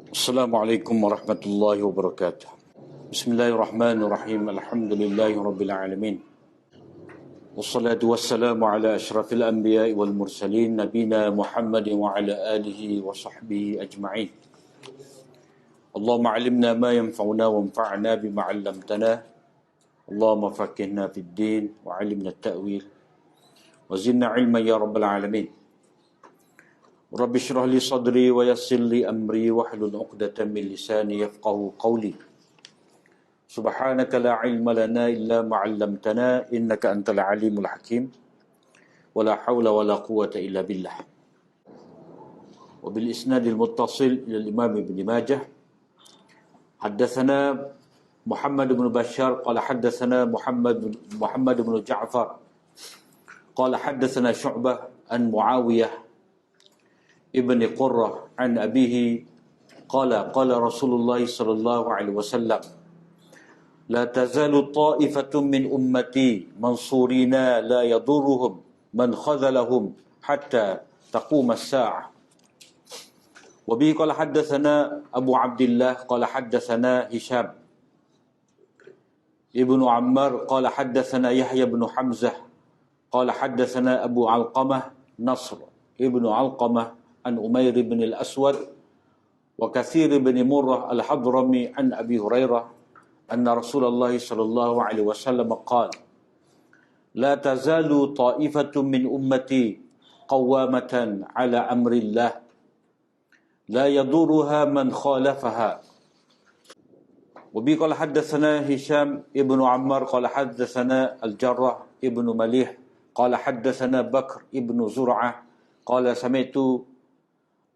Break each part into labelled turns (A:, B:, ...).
A: Assalamualaikum warahmatullahi wabarakatuh. Bismillahirrahmanirrahim. Alhamdulillahi rabbil alamin. Wassalatu wassalamu ala asyrafil anbiya'i wal mursalin nabina Muhammadin wa ala alihi wa sahbihi ajma'in. Allahumma 'allimna ma yanfa'una wanfa'na bima 'allamtana. Allahumma faqihna fid din wa 'allimna at-ta'wil wa zidna 'ilman ya rabbal alamin. Rabbi shrah li sadri wa yassir li amri wahlul 'uqdatam min lisani yafqahu qawli. Subhanaka la ilma lana illa ma 'allamtana innaka antal alimul hakim. Wa la hawla wa la quwwata illa billah. Wa bil isnadil muttasil ila al-Imam Ibn Majah. Haddatsana Muhammad bin Bashar qala haddatsana Muhammad bin Ja'far qala haddatsana Syu'bah an Muawiyah Ibn Qurrah an abihi qala Rasulullah sallallahu alaihi wasallam la tazalu ta'ifatun min ummati mansurina la yadurruhum man khadhalahum hatta taqum as-sa'ah. Wa bihi qala haddatsana Abu Abdullah qala haddatsana Hisham Ibn Ammar qala haddatsana Yahya bin Hamzah qala haddatsana Abu Alqamah Nasr Ibn Alqamah an Umair bin al-Aswad wa Kathir bin Murrah al-Hadrami an Abi Hurairah anna Rasulullah sallallahu alaihi wasallam qala la tazalu ta'ifatun min ummati qawwamatan ala amrillah la yaduruha man khalafaha. Wa bi qala haddatsana Hisham ibn Ammar qala haddatsana Al-Jarrah ibn Malih qala haddatsana Bakr ibn Zur'ah qala sami'tu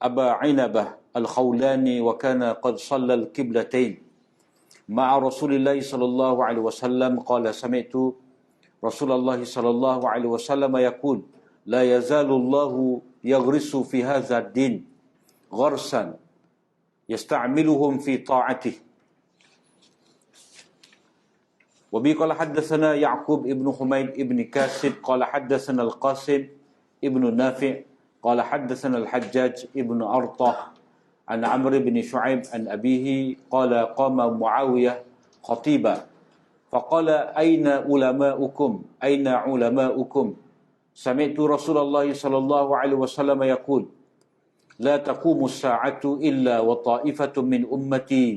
A: Aba Inabah Al-Khawlani wa kana qad shalla al-qiblatain ma'a Rasulillah sallallahu alaihi wasallam qala sami'tu Rasulullah sallallahu alaihi wasallam yaqul la yazalu Allahu yaghrisu fi hadha ad-din gharsan yasta'miluhum fi ta'atihi. Wa bi qala haddatsana Ya'qub ibn Humayd ibn Kasib qala haddatsana Al-Qasim ibn Nafi' قال حدثنا الحجاج ابن أرطة عن عمرو بن شعيب عن أبيه قال قام معاوية خطيبا فقال أين علماؤكم سمعت رسول الله صلى الله عليه وسلم يقول لا تقوم الساعة إلا وطائفة من أمتي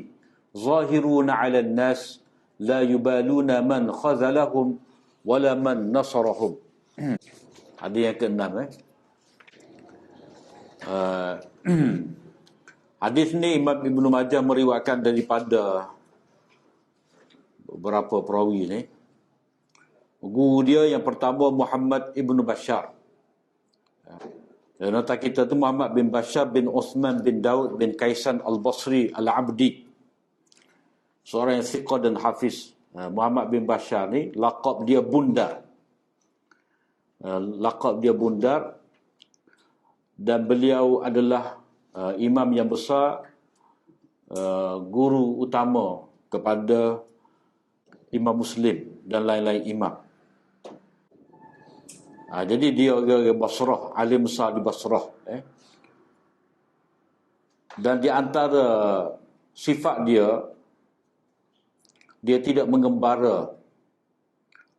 A: ظاهرون على الناس لا يبالون من خذلهم ولا من نصرهم. Hadis yang ke-6 hadis ni Imam Ibn Majah meriwayatkan daripada beberapa perawi ni. Guru dia yang pertama Muhammad Ibn Bashar. Nota kita tu Muhammad bin Bashar bin Uthman bin Daud bin Kaisan Al-Basri Al-Abdi, seorang yang thiqah dan hafiz. Muhammad bin Bashar ni laqab dia Bundar. Dan beliau adalah imam yang besar, guru utama kepada Imam Muslim dan lain-lain imam. Jadi dia orang Basrah, alim besar di Basrah. Dan di antara sifat dia tidak mengembara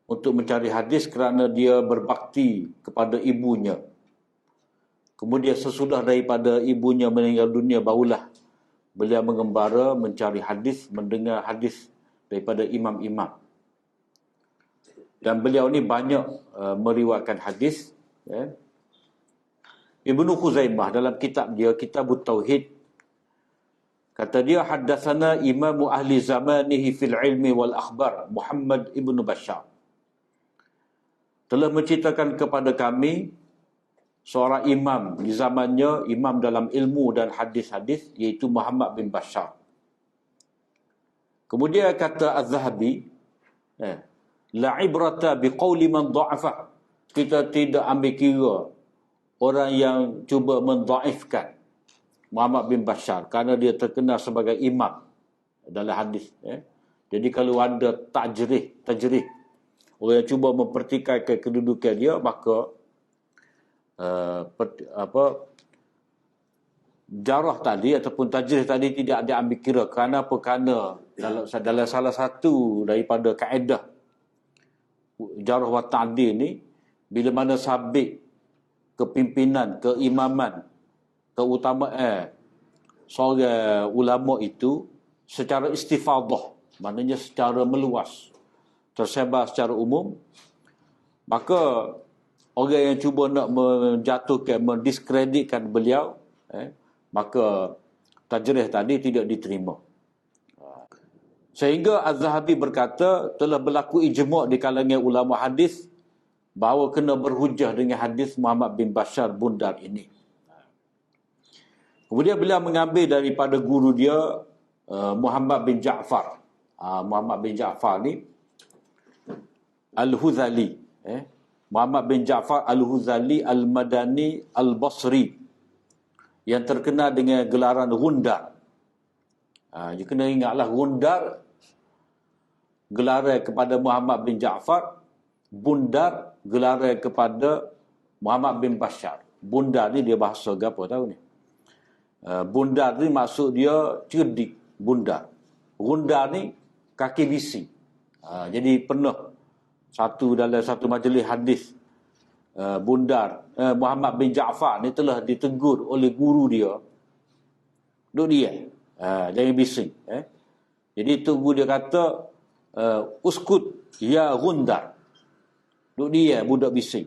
A: untuk mencari hadis kerana dia berbakti kepada ibunya. Kemudian sesudah daripada ibunya meninggal dunia, barulah beliau mengembara mencari hadis, mendengar hadis daripada imam-imam. Dan beliau ni banyak meriwayatkan hadis. Ibnu Khuzaimah dalam kitab dia, Kitabut Tauhid, kata dia haddatsana imamu ahli zamanihi fil ilmi wal akhbar Muhammad ibnu Bashar telah menceritakan kepada kami seorang imam di zamannya, imam dalam ilmu dan hadis-hadis, iaitu Muhammad bin Bashar. Kemudian kata Az-Zahabi, la ibrata biqauli man dha'afa. Kita tidak ambil kira orang yang cuba mendhaifkan Muhammad bin Bashar kerana dia terkenal sebagai imam dalam hadis. Jadi kalau ada tajrih, orang yang cuba mempertikaikan kedudukan dia, maka jarah tadi ataupun tajrih tadi tidak diambil kira. Kerana apa? Kerana dalam salah satu daripada kaedah jarah wa ta'dil ni, bila mana sabit kepimpinan, keimaman, keutamaan seorang ulama itu secara istifadah, maknanya secara meluas, tersebar secara umum, maka orang yang cuba nak menjatuhkan, mendiskreditkan beliau, maka tajrih tadi tidak diterima. Sehingga Az-Zahabi berkata telah berlaku ijma' di kalangan ulama hadis bahawa kena berhujah dengan hadis Muhammad bin Bashar Bundar ini. Kemudian beliau mengambil daripada guru dia Muhammad bin Ja'far. Muhammad bin Ja'far ni Al-Huzali. Muhammad bin Ja'far Al-Huzali Al-Madani Al-Basri, yang terkenal dengan gelaran Gundar. Dia kena ingatlah, Gundar gelaran kepada Muhammad bin Ja'far, Bundar gelaran kepada Muhammad bin Bashar. Bundar ni dia bahasa apa tahu ni? Bundar ni maksud dia cerdik, bundar. Gundar ni kaki bisi. Jadi pernah dalam satu majlis hadis, Bundar Muhammad bin Ja'far ni telah ditegur oleh guru dia, duk dia jangan bising. Jadi tu guru dia kata, uskut ya Gundar, duk dia budak bising.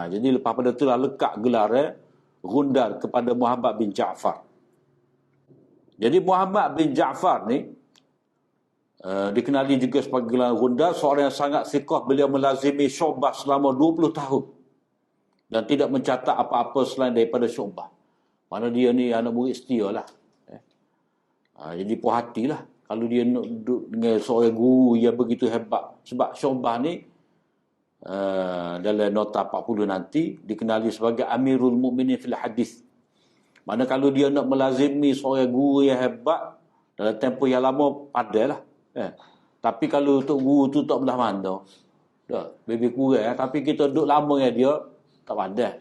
A: Jadi lepas pada tu lah lekat gelar Gundar kepada Muhammad bin Ja'far. Jadi Muhammad bin Ja'far ni dikenali juga sebagai gelar Gundar, seorang yang sangat siqah. Beliau melazimi Syu'bah selama 20 tahun dan tidak mencatat apa-apa selain daripada Syu'bah. Mana dia ni anak murid setia lah. Jadi puas hatilah kalau dia nak duduk dengan seorang guru yang begitu hebat. Sebab Syu'bah ni dalam nota 40 nanti dikenali sebagai Amirul Mukminin fil Hadis. Mana kalau dia nak melazimi seorang guru yang hebat dalam tempoh yang lama, padahlah. Tapi kalau untuk guru tu tak belah mana, lebih kurang. Tapi kita duduk lama dengan dia, tak pandai.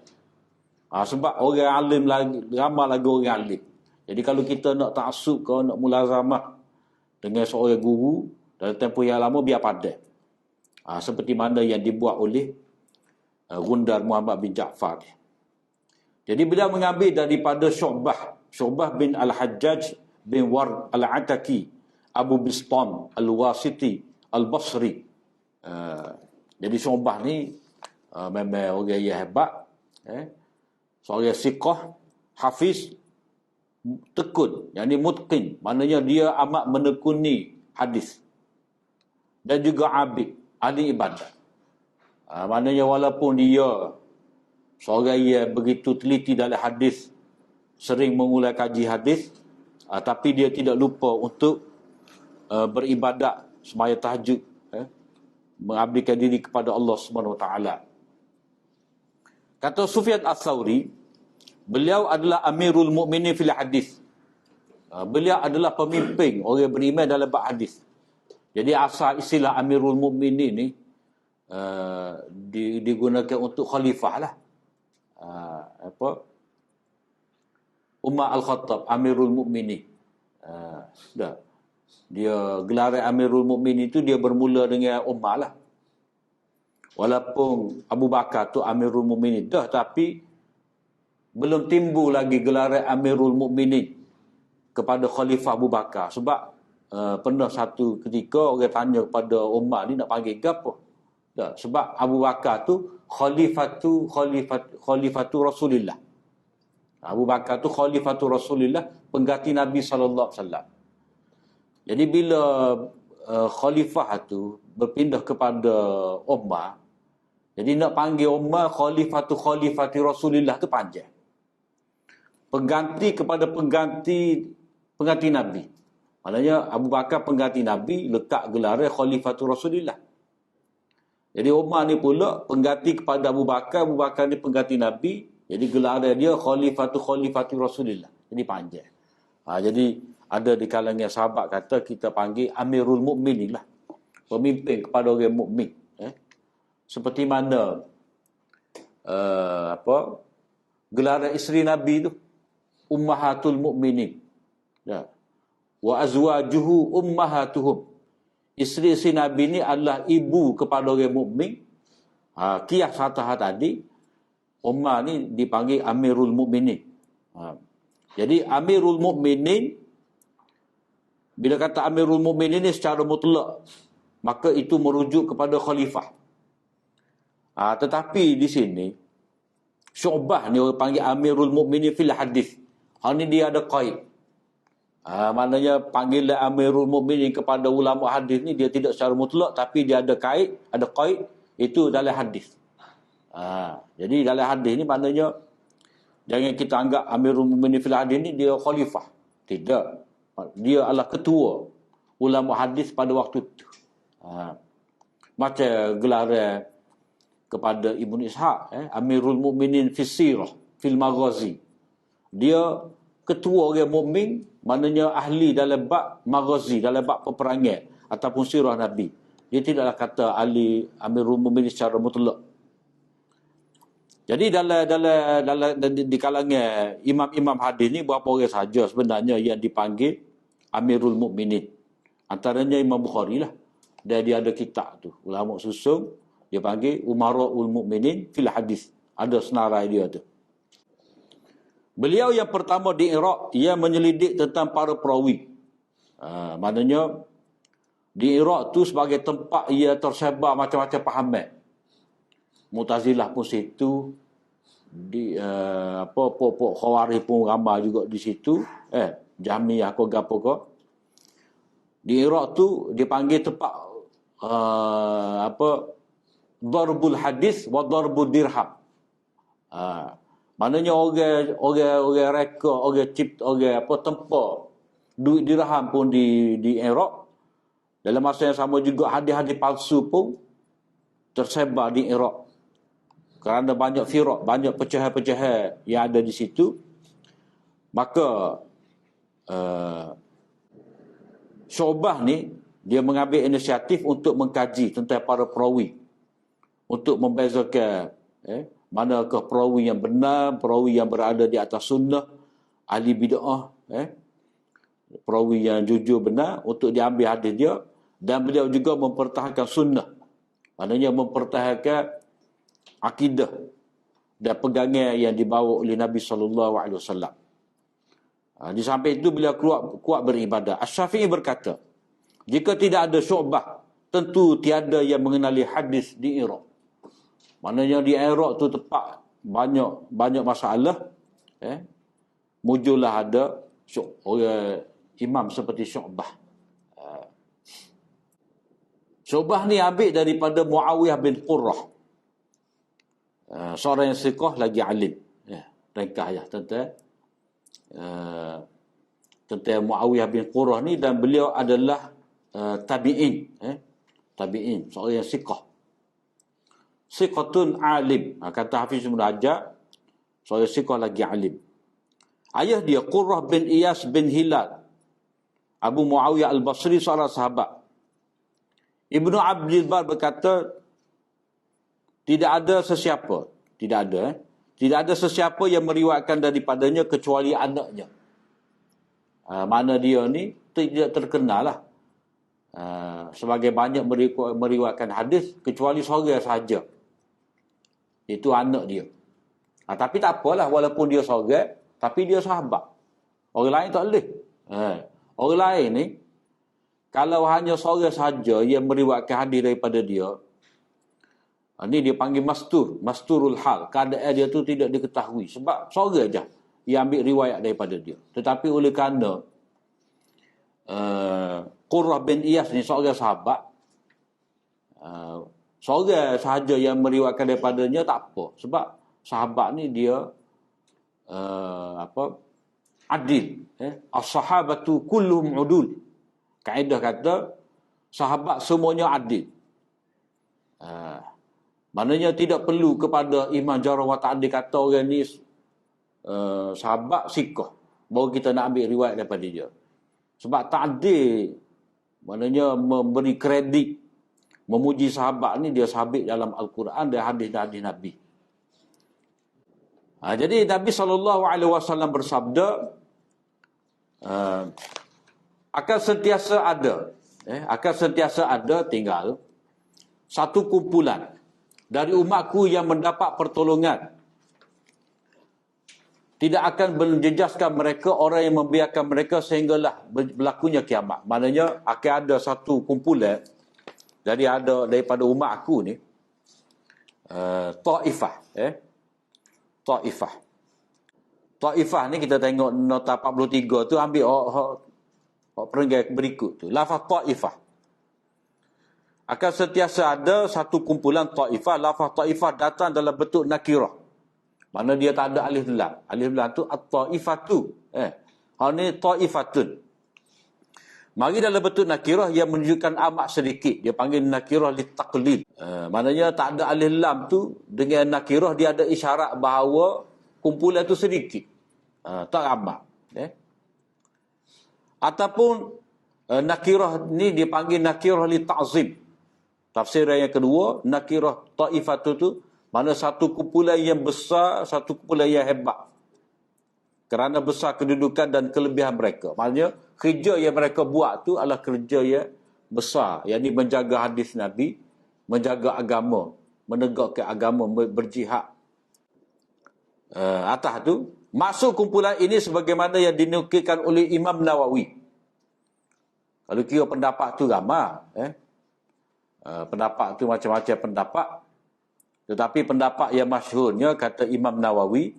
A: Sebab orang alim lagi, ramai lagi orang alim. Jadi kalau kita nak ta'assub ke, nak mulazamah dengan seorang guru dalam tempoh yang lama, biar pandai. Seperti mana yang dibuat oleh Gundar Muhammad bin Ja'far. Jadi beliau mengambil daripada Syu'bah bin Al-Hajjaj bin Ward Al-Ataki Abu Bistam Al-Wasiti Al-Basri. Jadi Syu'bah ni memang orang yang hebat, seorang siqah, hafiz, tekun, yang ni mutqin, maknanya dia amat menekuni hadis, dan juga abid, ahli ibadat. Maknanya walaupun dia seorang yang begitu teliti dalam hadis, sering mengulang kaji hadis, tapi dia tidak lupa untuk beribadat, semaya tahajud, mengabdikan diri kepada Allah Subhanahu Wa Taala. Kata Sufyan Ats-Tsauri, beliau adalah Amirul Mukminin fil Hadis. Beliau adalah pemimpin orang beriman dalam bab hadis. Jadi asal istilah Amirul Mukminin ni digunakan untuk khalifah lah. Umar Al-Khattab, Amirul Mukminin. Dia gelaran Amirul Mukminin itu dia bermula dengan Umar lah. Walaupun Abu Bakar tu Amirul Mukminin dah, tapi belum timbul lagi gelaran Amirul Mukminin kepada Khalifah Abu Bakar. Sebab pernah satu ketika orang tanya kepada Umar ni nak panggil ke apa? Sebab Abu Bakar tu Khalifatu Rasulillah. Abu Bakar tu Khalifatu Rasulillah, pengganti Nabi sallallahu alaihi wasallam. Jadi bila khalifah tu berpindah kepada Umar, jadi nak panggil Umar Khalifati Rasulillah tu panjang. Pengganti kepada pengganti Nabi. Maknanya Abu Bakar pengganti Nabi, letak gelar Khalifatu Rasulillah. Jadi Umar ni pula pengganti kepada Abu Bakar ni pengganti Nabi, jadi gelar dia Khalifati Rasulillah. Jadi panjang. Jadi ada di kalangan sahabat kata kita panggil Amirul Mukminin lah, pemimpin kepada orang mukmin. Seperti mana gelaran isteri Nabi tu. ummahatul mu'minin. Ya. Wa azwajuhu ummahatuhum. Isteri-isteri Nabi ni adalah ibu kepada orang mukmin. Qiyas Hatah tadi, Umar ni dipanggil Amirul Mukminin. Jadi Amirul Mukminin, bila kata Amirul Mukminin ni secara mutlak, maka itu merujuk kepada khalifah. Tetapi di sini Syu'bah ni orang panggil Amirul Mukminin fil hadis. Hal ni dia ada qaid. Maknanya panggilan Amirul Mukminin kepada ulama hadis ni dia tidak secara mutlak, tapi dia ada kait, ada qaid, itu dalam hadis. Jadi dalam hadis ni maknanya jangan kita anggap Amirul Mukminin fil hadis ni dia khalifah. Tidak. Dia adalah ketua ulama hadis pada waktu itu. Macam gelaran kepada Ibn Ishaq, Amirul Mukminin fis sirah, fil maghazi. Dia ketua orang mukmin, maknanya ahli dalam bab maghazi, dalam bab peperangan ataupun sirah Nabi. Dia tidaklah kata ahli Amirul Mukminin secara mutlak. Jadi dalam di kalangan imam-imam hadis ni berapa orang saja sebenarnya yang dipanggil Amirul Mukminin. Antaranya Imam Bukhari lah. Dia ada kitab tu, ulama susun, dia panggil Umaraul Mukminin fil hadis. Ada senarai dia tu. Beliau yang pertama di Iraq, ia menyelidik tentang para perawi. Maknanya di Iraq tu sebagai tempat ia tersebar macam-macam pahaman. Mu'tazilah pun situ, di pokok Khawarij pun ramai juga di situ, Jahmiyah ke gapo ke. Di Iraq tu dipanggil tempat darbul hadis wa darbul dirham. Maknanya orang reka, orang cipta, orang tempat duit dirham pun di Iraq. Dalam masa yang sama juga hadis-hadis palsu pun tersebar di Iraq. Kerana banyak firaq, banyak pecahan-pecahan yang ada di situ, maka Syu'bah ni dia mengambil inisiatif untuk mengkaji tentang para perawi, untuk membezakan manakah perawi yang benar, perawi yang berada di atas sunnah, ahli bid'ah, perawi yang jujur benar, untuk diambil hadis dia. Dan beliau juga mempertahankan sunnah, maknanya mempertahankan akidah dan pegangan yang dibawa oleh Nabi SAW. Di samping itu beliau kuat beribadah. Asy-Syafi'i berkata, jika tidak ada Syu'bah, tentu tiada yang mengenali hadis di Iraq. Maknanya di Iraq tu tempat banyak masalah, muncullah ada orang imam seperti Syu'bah. Syu'bah ni ambil daripada Muawiyah bin Qurrah, seorang yang siqah lagi alim. Ringkas ya tentang Muawiyah bin Qurrah ni, dan beliau adalah tabi'in, seorang yang siqah. Siqatun alim, kata Hafiz Ibn Hajar, seorang siqah lagi alim. Ayah dia Qurrah bin Iyas bin Hilal, Abu Muawiyah al-Basri, seorang sahabat. Ibnu Abdul Bar berkata, tidak ada sesiapa yang meriwayatkan daripadanya kecuali anaknya. Mana dia ni tidak terkenal lah sebagai banyak meriwayatkan hadis, kecuali seorang sahaja, itu anak dia. Tapi tak apalah, walaupun dia seorang, tapi dia sahabat. Orang lain tak boleh. Orang lain ni, kalau hanya seorang sahaja yang meriwayatkan hadis daripada dia, ini dia panggil masturul hal. Keadaan dia tu tidak diketahui. Sebab seorang aja yang ambil riwayat daripada dia. Tetapi oleh kerana Qurrah bin Iyas ni seorang sahabat, seorang sahaja yang meriwayatkan daripadanya tak apa. Sebab sahabat ni dia adil. As-sahabatu kulluhum udul. Kaedah kata sahabat semuanya adil. Maknanya tidak perlu kepada Imam Jarrah wa Ta'dil kata orang ni sahabat siqah baru kita nak ambil riwayat daripada dia. Sebab ta'dil maknanya memberi kredit, memuji sahabat ni, dia sabit dalam Al-Quran dan hadis-hadis Nabi. Jadi Nabi SAW bersabda, akan sentiasa ada tinggal satu kumpulan dari umatku yang mendapat pertolongan. Tidak akan menjejaskan mereka orang yang membiarkan mereka sehinggalah berlakunya kiamat. Maknanya akan ada satu kumpulan daripada umat aku ni, Taifah. Taifah ni kita tengok nota 43 tu, ambil perenggan berikut tu. Lafaz Taifah. Akan sentiasa ada satu kumpulan Taifah. Lafaz Taifah datang dalam bentuk nakirah. Mana dia tak ada alif lam. Alif lam tu at-taifatu. Ni taifatun. Mari dalam bentuk nakirah yang menunjukkan amat sedikit. Dia panggil nakirah li taqlid. Maknanya tak ada alif lam tu, dengan nakirah dia ada isyarat bahawa kumpulan tu sedikit. Tak ramai. Ataupun nakirah ni dipanggil nakirah li ta'zim. Tafsiran yang kedua, nakirah ta'ifatu tu mana satu kumpulan yang besar, satu kumpulan yang hebat. Kerana besar kedudukan dan kelebihan mereka. Maksudnya kerja yang mereka buat tu adalah kerja yang besar. Yang ini menjaga hadis Nabi, menjaga agama, menegakkan agama, berjihad. Atas tu, masuk kumpulan ini sebagaimana yang dinukilkan oleh Imam Nawawi. Kalau kira pendapat tu ramai. Pendapat tu macam-macam pendapat. Tetapi pendapat yang masyhurnya, kata Imam Nawawi,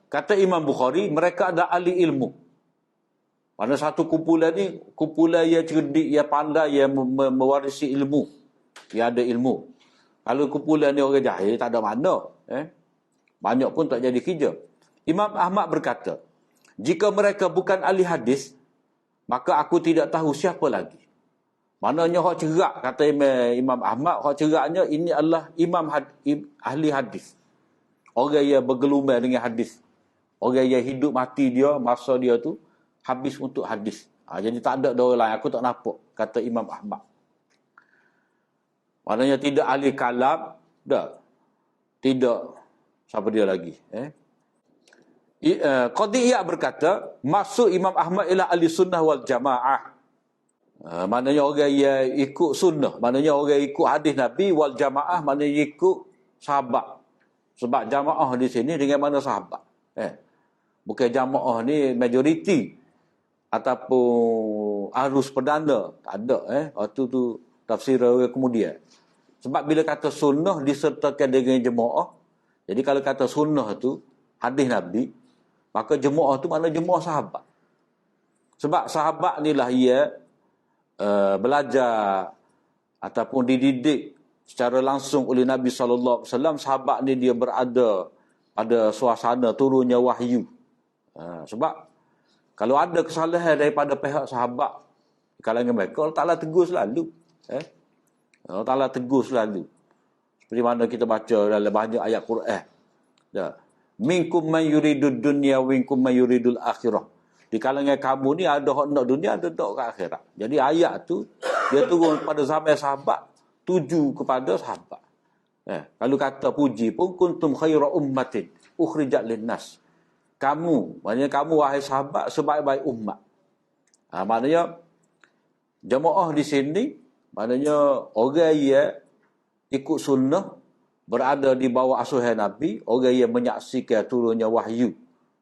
A: kata Imam Bukhari, mereka ada ahli ilmu. Mana satu kumpulan ni, kumpulan yang cerdik, yang pandai, yang mewarisi ilmu. Yang ada ilmu. Kalau kumpulan ni orang jahil, tak ada mana. Banyak pun tak jadi kerja. Imam Ahmad berkata, jika mereka bukan ahli hadis, maka aku tidak tahu siapa lagi. Maknanya hak cerak, kata Imam Ahmad, hak ceraknya ini adalah ahli hadis. Orang yang bergelumai dengan hadis. Orang yang hidup mati dia, masa dia tu habis untuk hadis. Jadi tak ada orang lain, aku tak nampak, kata Imam Ahmad. Maknanya tidak ahli kalam, tidak. Siapa dia lagi? Qadiyah berkata, maksud Imam Ahmad ialah ahli sunnah wal jamaah. Maknanya orang yang ikut sunnah, maknanya orang yang ikut hadis Nabi, wal jamaah maknanya ikut sahabat. Sebab jamaah di sini dengan mana sahabat. Bukan jamaah ni majoriti ataupun arus perdana, tak ada. Waktu tu tafsir orang kemudian. Sebab bila kata sunnah disertakan dengan jemaah, jadi kalau kata sunnah tu hadis Nabi, maka jemaah tu makna jemaah sahabat. Sebab sahabat ni lah ia belajar ataupun dididik secara langsung oleh Nabi SAW. Sahabat ni dia berada pada suasana turunnya wahyu. Sebab kalau ada kesalahan daripada pihak sahabat kalangan mereka, Allah Ta'ala tegur selalu. Allah Ta'ala tegur selalu. Seperti mana kita baca dalam banyak ayat Quran. Minkum man yuridud dunya wa minkum man yuridul akhirah. Di kalangan kamu ni ada hak nak dunia, ada nak ke akhirat. Jadi ayat tu dia turun pada zaman sahabat, tuju kepada sahabat. Kalau kata puji pun, kuntum khaira ummatin ukhrijat linnas. Kamu, maknanya kamu wahai sahabat sebaik-baik umat. Maknanya jemaah di sini, maknanya orang yang ikut sunnah, berada di bawah asuhan Nabi, orang yang menyaksikan turunnya wahyu.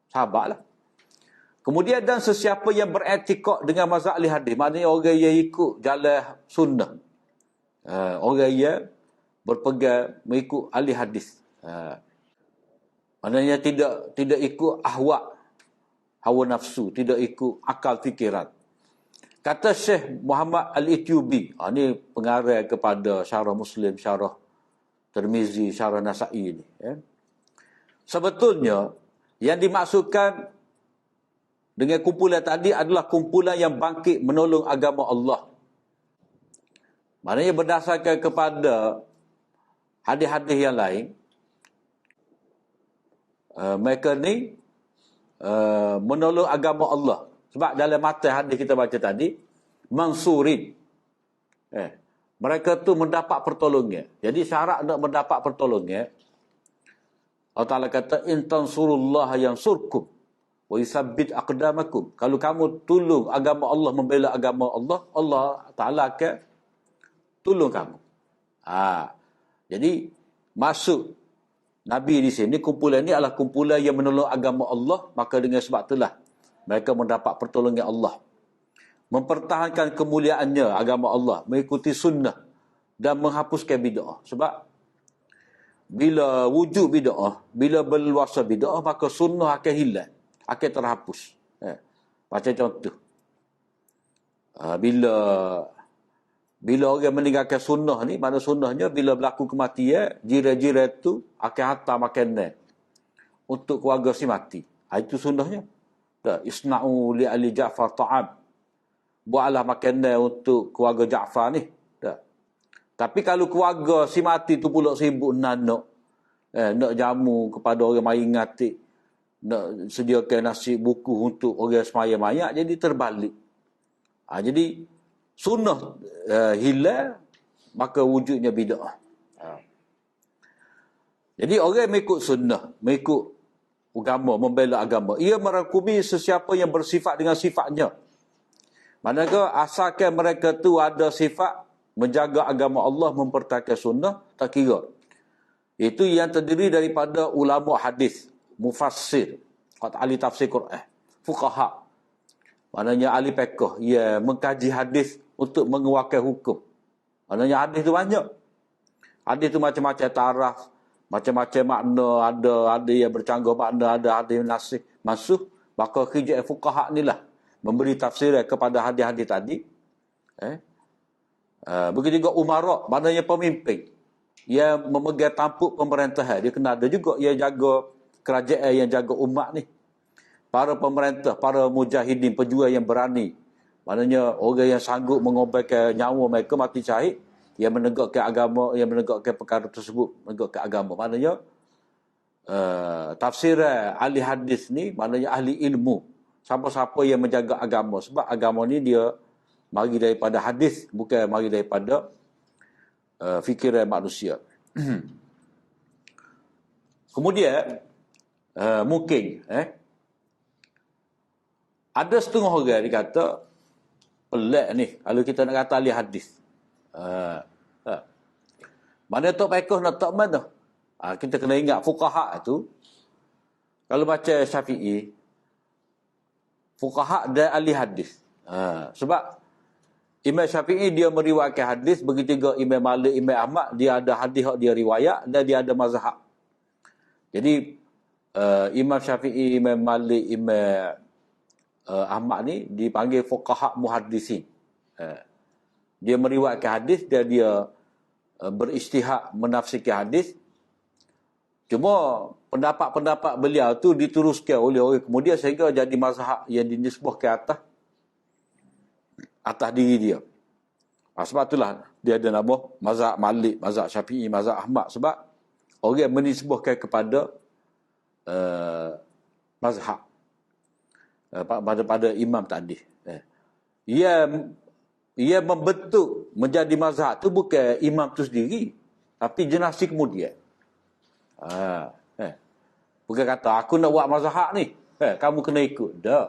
A: Sahabatlah. Kemudian dan sesiapa yang beretikad dengan mazhab ahli hadis, maknanya orang yang ikut jalan sunnah. Orang yang berpegang mengikut ahli hadis. Maknanya tidak ikut ahwa, hawa nafsu, tidak ikut akal fikiran. Kata Syekh Muhammad Al-Ethiopi, ini pengarah kepada Syarah Muslim, Syarah Tirmizi, Syarah Nasa'i ini. Sebetulnya yang dimaksudkan dengan kumpulan tadi adalah kumpulan yang bangkit menolong agama Allah. Maknanya berdasarkan kepada hadis-hadis yang lain, mereka ni menolong agama Allah. Sebab dalam matan hadis kita baca tadi, mansurin. Mereka tu mendapat pertolongan. Jadi syarat nak mendapat pertolongan, Allah Ta'ala kata, in tansurullaha yansurkum wa yusabbit aqdamakum. Kalau kamu tolong agama Allah, membela agama Allah, Allah Ta'ala akan tolong kamu. Jadi masuk Nabi di sini, kumpulan ini adalah kumpulan yang menolong agama Allah, maka dengan sebab itulah mereka mendapat pertolongan Allah. Mempertahankan kemuliaannya agama Allah, mengikuti sunnah dan menghapuskan bid'ah. Sebab bila wujud bid'ah, bila berluasa bid'ah, maka sunnah akan hilang, akan terhapus. Macam contoh, bila orang meninggalkan sunnah ni, mana sunnahnya bila berlaku kematian, jiran-jiran tu akan hantar makanan untuk keluarga si mati. Itu sunnahnya. Isna'u li ali Ja'far ta'am. Buatlah makanan untuk keluarga Ja'far ni. Tapi kalau keluarga si mati tu pula sibuk nak jamu kepada orang mari ngatik, nak sediakan nasi buku untuk orang semaya mayat, jadi terbalik. Jadi sunnah hilang, maka wujudnya bid'ah. Jadi orang mengikut sunnah, mengikut agama, membela agama, ia merangkumi sesiapa yang bersifat dengan sifatnya. Manakah asalkan mereka tu ada sifat menjaga agama Allah, mempertahankan sunnah, tak kira. Itu yang terdiri daripada ulama hadis, mufassir, ahli tafsir Quran, fuqaha. Maknanya ahli fiqh, ia mengkaji hadis untuk mengeluarkan hukum. Maknanya hadis tu banyak. Hadis tu macam-macam taraf, macam-macam makna, ada yang bercanggah makna, ada yang nasih, masuk. Maka kerja fuqaha ni lah memberi tafsir kepada hadis-hadis tadi. Begitu juga umarak, maknanya pemimpin yang memegang tampuk pemerintahan. Dia kena ada juga yang jaga kerajaan, yang jaga umat ni. Para pemerintah, para mujahidin, pejuang yang berani, maknanya orang yang sanggup mengorbankan nyawa mereka mati syahid, yang menegakkan agama, yang menegakkan perkara tersebut, menegakkan agama. Maknanya tafsir ahli hadis ni, maknanya ahli ilmu, siapa-siapa yang menjaga agama. Sebab agama ni dia mari daripada hadis, bukan mari daripada fikiran manusia. Kemudian mungkin ada setengah orang dia kata pelik ni kalau kita nak kata ahli hadis. Mana tak fiqh nak tak mana? Kita kena ingat fuqaha tu, kalau baca Syafi'i, fuqaha dan ahli hadis. Sebab Imam Syafi'i dia meriwayatkan hadis, begitu juga Imam Malik, Imam Ahmad, dia ada hadis yang dia riwayat dan dia ada mazhab. Jadi Imam Syafi'i, Imam Malik, Imam Ahmad ni dipanggil fuqaha muhaddisin. Dia meriwayatkan hadis dan dia beristihad menafsirkan hadis. Cuma pendapat-pendapat beliau tu diteruskan oleh orang kemudian sehingga jadi mazhab yang dinisbahkan atas diri dia. Sebab itulah dia ada nama mazhab Malik, mazhab Syafi'i, mazhab Ahmad. Sebab orang yang menisbahkan kepada mazhab pada imam tadi. Ia membentuk menjadi mazhab tu bukan imam tu sendiri, tapi generasi kemudian. Bukan kata aku nak buat mazhab ni, kamu kena ikut. Tak.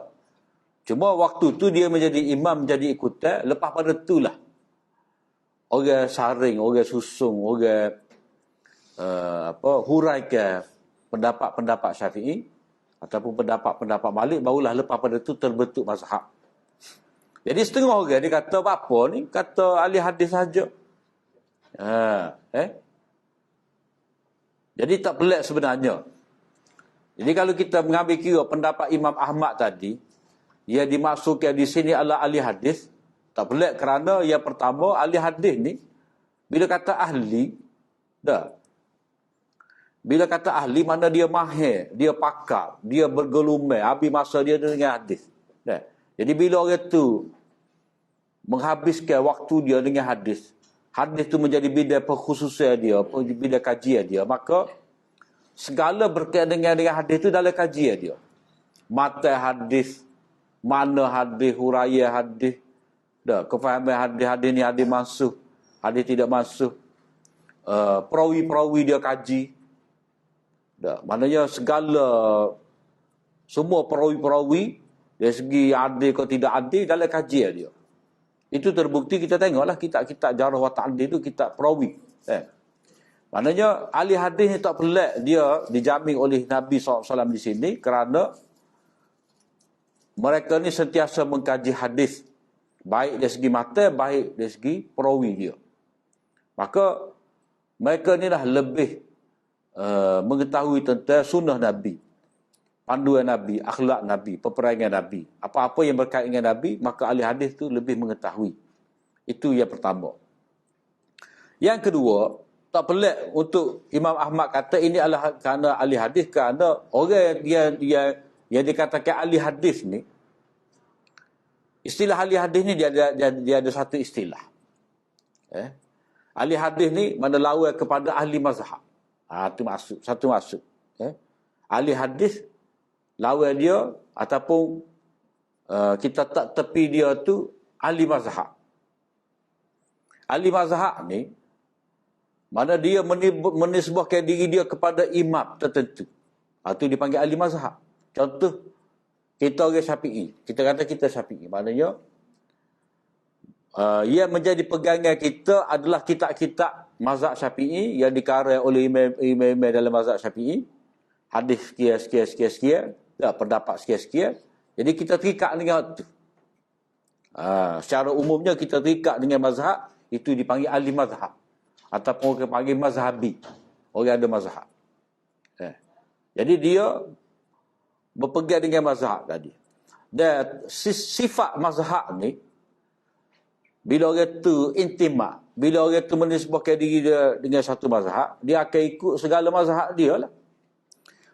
A: Cuma waktu tu dia menjadi imam, menjadi ikutan. Lepas pada itulah orang saring, orang susung, orang huraikan pendapat-pendapat Syafi'i ataupun pendapat-pendapat Malik, barulah lepas pada itu terbentuk mazhab. Jadi setengah orang dia kata apa ni? Kata ahli hadis saja. Jadi tak pelik sebenarnya. Jadi kalau kita mengambil kira pendapat Imam Ahmad tadi, yang dimaksudkan di sini adalah ahli hadis, tak pelik kerana yang pertama, ahli hadis ni bila kata ahli, bila kata ahli, mana dia mahir, dia pakar, dia bergelumai, habis masa dia dengan hadis. Jadi bila orang tu menghabiskan waktu dia dengan hadis, hadis tu menjadi bidang perkhususan dia, bidang kajian dia, maka segala berkaitan dengan hadis tu dalam kajian dia. Mata hadis, mana hadis, huraian hadis, kefahaman hadis ni hadis masuk, hadis tidak masuk, perawi-perawi dia kaji. Maknanya semua perawi-perawi dari segi adil atau tidak adil dalam kajian dia. Itu terbukti, kita tengoklah kitab-kitab jarh wa ta'dil itu kitab perawi. Maknanya ahli hadis ni tak pelik dia dijamin oleh Nabi SAW di sini kerana mereka ni sentiasa mengkaji hadis, baik dari segi matan, baik dari segi perawi dia. Maka mereka ni dah lebih mengetahui tentang sunnah Nabi, panduan Nabi, akhlak Nabi, peperangan Nabi. Apa-apa yang berkaitan dengan Nabi, maka ahli hadis tu lebih mengetahui. Itu yang pertama. Yang kedua, tak pelik untuk Imam Ahmad kata ini adalah kerana ahli hadis, kerana orang yang dikatakan ahli hadis ni, istilah ahli hadis ni dia ada satu istilah. Ahli hadis ni mana lawan kepada ahli mazhab. Itu satu maksud. Ahli hadis lawan dia ataupun kita tak tepi dia tu ahli mazhab. Ahli mazhab ni mana dia menisbahkan diri dia kepada imam tertentu. Itu dipanggil ahli mazhab. Contoh, kita orang Syafi'i. Kita kata kita Syafi'i. Maknanya, yang menjadi pegangan kita adalah kitab-kitab mazhab Syafi'i yang dikarang oleh imam-imam dalam mazhab Syafi'i. Hadis sekian, pendapat sekian. Jadi kita terikat dengan itu. Secara umumnya kita terikat dengan mazhab, itu dipanggil ahli mazhab. Ataupun orang panggil mazhabi. Orang ada mazhab. Jadi dia berpegang dengan mazhab tadi. Dan sifat mazhab ni, bila orang tu intimat, bila orang tu menisbahkan diri dia dengan satu mazhab, dia akan ikut segala mazhab dia lah.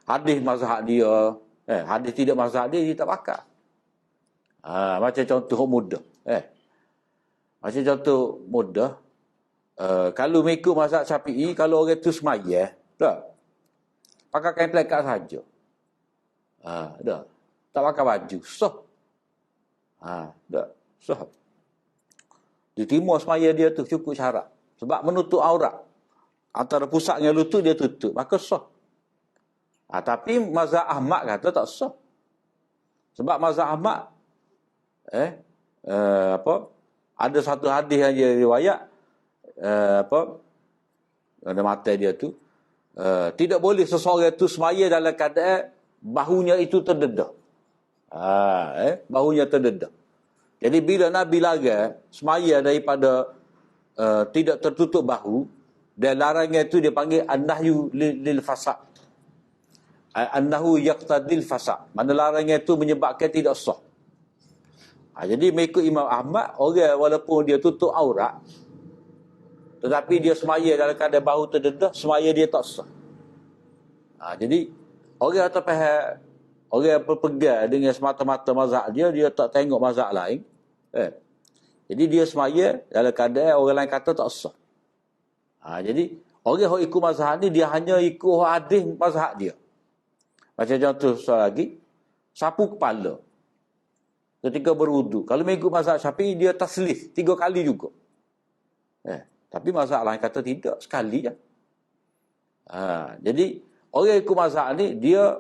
A: Hadis mazhab dia, hadis tidak mazhab dia tak pakai. Macam contoh mudah. Macam contoh mudah. Kalau mengikut mazhab Syafi'i, kalau orang tu semaya, pakai kain pelekat saja. Tak pakai baju, sah. Sah. Diterima semaya dia tu cukup syarat. Sebab menutup aurat. Antara pusat dengan lutut dia tutup, maka sah. Tapi mazhab Ahmad kata tak sah. Sebab mazhab Ahmad ada satu hadis yang dia riwayat, ada mata dia tu, tidak boleh seseorang tu semaya dalam keadaan bahunya itu terdedah. Bahunya terdedah. Jadi bila Nabi larang semaya daripada tidak tertutup bahu, dan larangan itu dia panggil an-nahyu lil fasad. An-nahyu yaqtadil fasad. Mana larangan itu menyebabkan tidak sah. Jadi mengikut Imam Ahmad, orang walaupun dia tutup aurat, tetapi dia semaya dalam keadaan bahu terdedah, semaya dia tak sah. Jadi orang tak faham, orang berpegang dengan semata-mata mazhab dia tak tengok mazhab lain. Jadi dia semaya dalam keadaan orang lain kata tak sah. Jadi orang yang ikut mazhab ni, dia hanya ikut hadis mazhab dia. Macam contoh soal lagi, sapu kepala ketika berwudu. Kalau mengikut mazhab Syafi'i, dia taslih 3 kali juga. Tapi mazhab lain kata tidak, sekali je. Jadi orang ikut mazhab ni, dia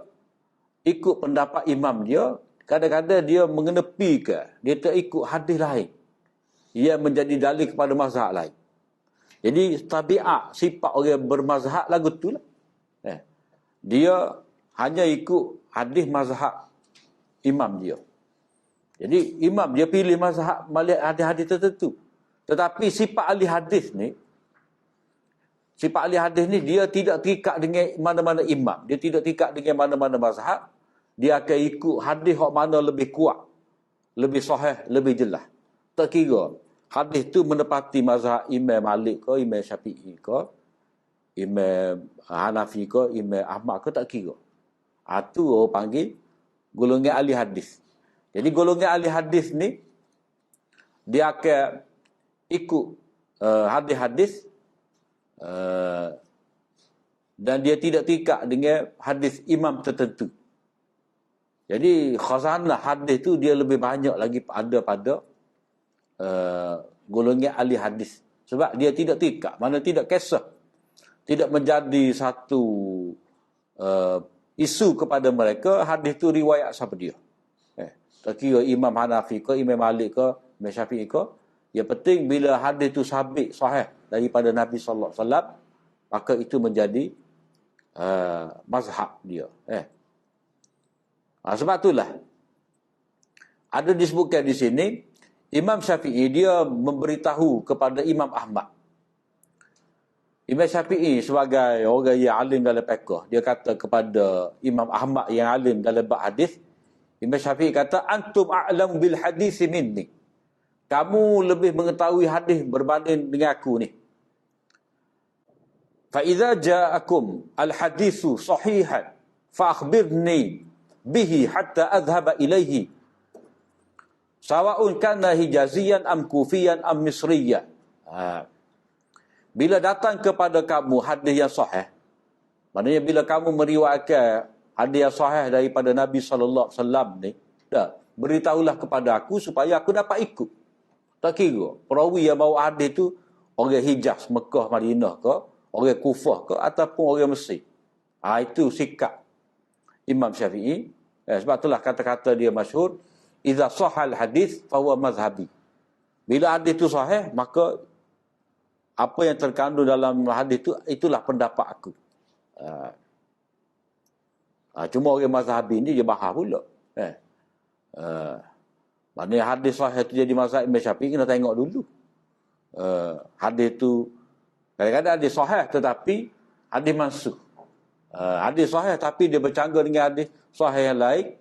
A: ikut pendapat imam dia. Kadang-kadang dia mengenepikan, dia tak ikut hadis lain yang menjadi dalil kepada mazhab lain. Jadi tabiat sifat orang bermazhab lagu tu lah. Dia hanya ikut hadis mazhab imam dia. Jadi imam dia pilih mazhab melihat hadis-hadis tertentu. Tetapi sifat ahli hadis ni, dia tidak terikat dengan mana-mana imam. Dia tidak terikat dengan mana-mana mazhab. Dia akan ikut hadis yang mana lebih kuat, lebih sahih, lebih jelas. Tak kira hadis tu menepati mazhab Imam Malik ke, Imam Syafi'i ke, Imam Hanafi ke, Imam Ahmad ke, tak kira. Itu orang panggil golongan ahli hadis. Jadi golongan ahli hadis ni, dia akan ikut hadis-hadis dan dia tidak terikat dengan hadis imam tertentu. Jadi khazanah hadis tu dia lebih banyak lagi ada pada golongan ahli hadis. Sebab dia tidak terikat, mana tidak kisah. Tidak menjadi satu isu kepada mereka, hadis tu riwayat siapa dia. Tak kira Imam Hanafi ke, Imam Malik ke, Imam Syafi'i ke. Yang penting bila hadis tu sabit, sahih daripada Nabi sallallahu alaihi wasallam, maka itu menjadi mazhab dia. Sebab itulah ada disebutkan di sini, Imam Syafi'i dia memberitahu kepada Imam Ahmad. Imam Syafi'i sebagai orang yang alim dalam fiqh, dia kata kepada Imam Ahmad yang alim dalam bab hadis, Imam Syafi'i kata, antum a'lam bil hadis minni. Kamu lebih mengetahui hadis berbanding dengan aku ni. Fa idza ja'akum al hadisu sahihan fa akhbirni bihi hatta adhhaba ilaihi. Sawa'un kana hijaziyan am kufiyan am misriyan. Bila datang kepada kamu hadis yang sahih, maknanya bila kamu meriwayatkan hadis yang sahih daripada Nabi sallallahu alaihi wasallam ni, beritahulah kepada aku supaya aku dapat ikut. Tak kira perawi yang bawa hadis tu orang Hijaz, Mekah, Madinah ke, orang Kufah ke, ataupun orang Mesir. Itu sikap Imam Syafi'i. Sebab itulah kata-kata dia masyhur, idza sahal hadis fa huwa mazhabi. Bila hadis tu sahih, maka apa yang terkandung dalam hadis itu, itulah pendapat aku. Cuma orang mazhabi ni dia bahas pula. Maknanya hadis sahih itu jadi mazhab Imam Syafi'i, kena tengok dulu. Hadis tu kadang-kadang hadis sahih tetapi hadis mansukh. Hadis sahih tapi dia bercanggah dengan hadis sahih yang lain,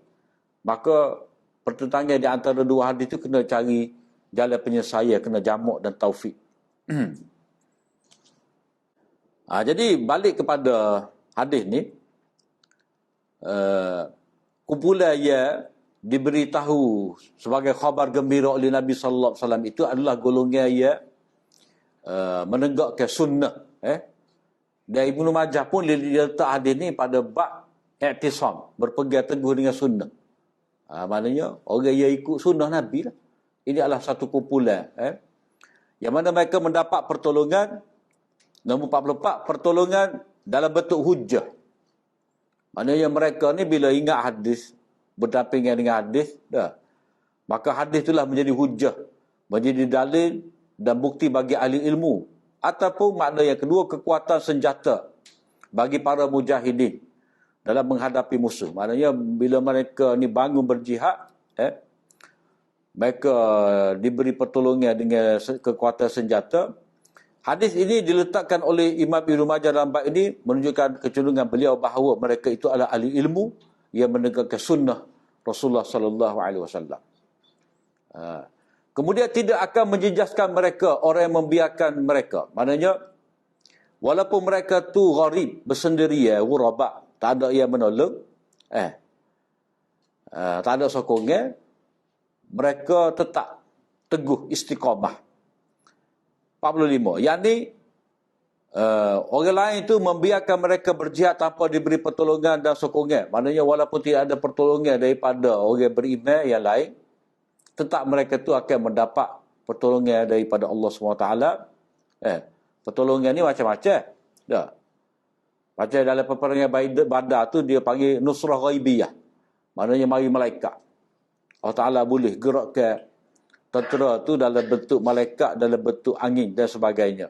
A: maka pertentangan di antara dua hadis itu kena cari jalan penyelesaian, kena jamak dan taufik. Jadi balik kepada hadis ni, kumpulan yang diberitahu sebagai khabar gembira oleh Nabi sallallahu alaihi wasallam itu adalah golongan yang menegakkan sunnah. Dan Ibnu Majah pun dia letak hadis ni pada bab i'tisam, berpegang teguh dengan sunnah. Maknanya orang yang ikut sunnah Nabi lah. Ini adalah satu kumpulan yang mana mereka mendapat pertolongan. Nombor 44, pertolongan dalam bentuk hujjah. Maknanya mereka ni bila ingat hadis, berdampingan dengan hadis, maka hadis itulah menjadi hujjah, menjadi dalil dan bukti bagi ahli ilmu. Ataupun makna yang kedua, kekuatan senjata bagi para mujahidin dalam menghadapi musuh. Maknanya bila mereka ni bangun berjihad, mereka diberi pertolongan dengan kekuatan senjata. Hadis ini diletakkan oleh Imam Ibnu Majah dalam bab ini menunjukkan kecenderungan beliau bahawa mereka itu adalah ahli ilmu yang menegakkan sunnah Rasulullah sallallahu alaihi wasallam. Kemudian tidak akan menjejaskan mereka orang yang membiarkan mereka. Maknanya walaupun mereka tu gharib, bersendirian, ghuraba, tak ada yang menolong, tak ada sokongan, mereka tetap teguh istiqamah. 45. Yang ni orang lain itu membiarkan mereka berjihad tanpa diberi pertolongan dan sokongan. Maknanya walaupun tidak ada pertolongan daripada orang beriman yang lain, tetap mereka itu akan mendapat pertolongan daripada Allah SWT. Pertolongan ni macam-macam. Macam dalam peperangan Badar tu dia panggil nusrah ghaibiyah. Maknanya mari malaikat. Allah Ta'ala boleh gerakkan tentera tu dalam bentuk malaikat, dalam bentuk angin dan sebagainya.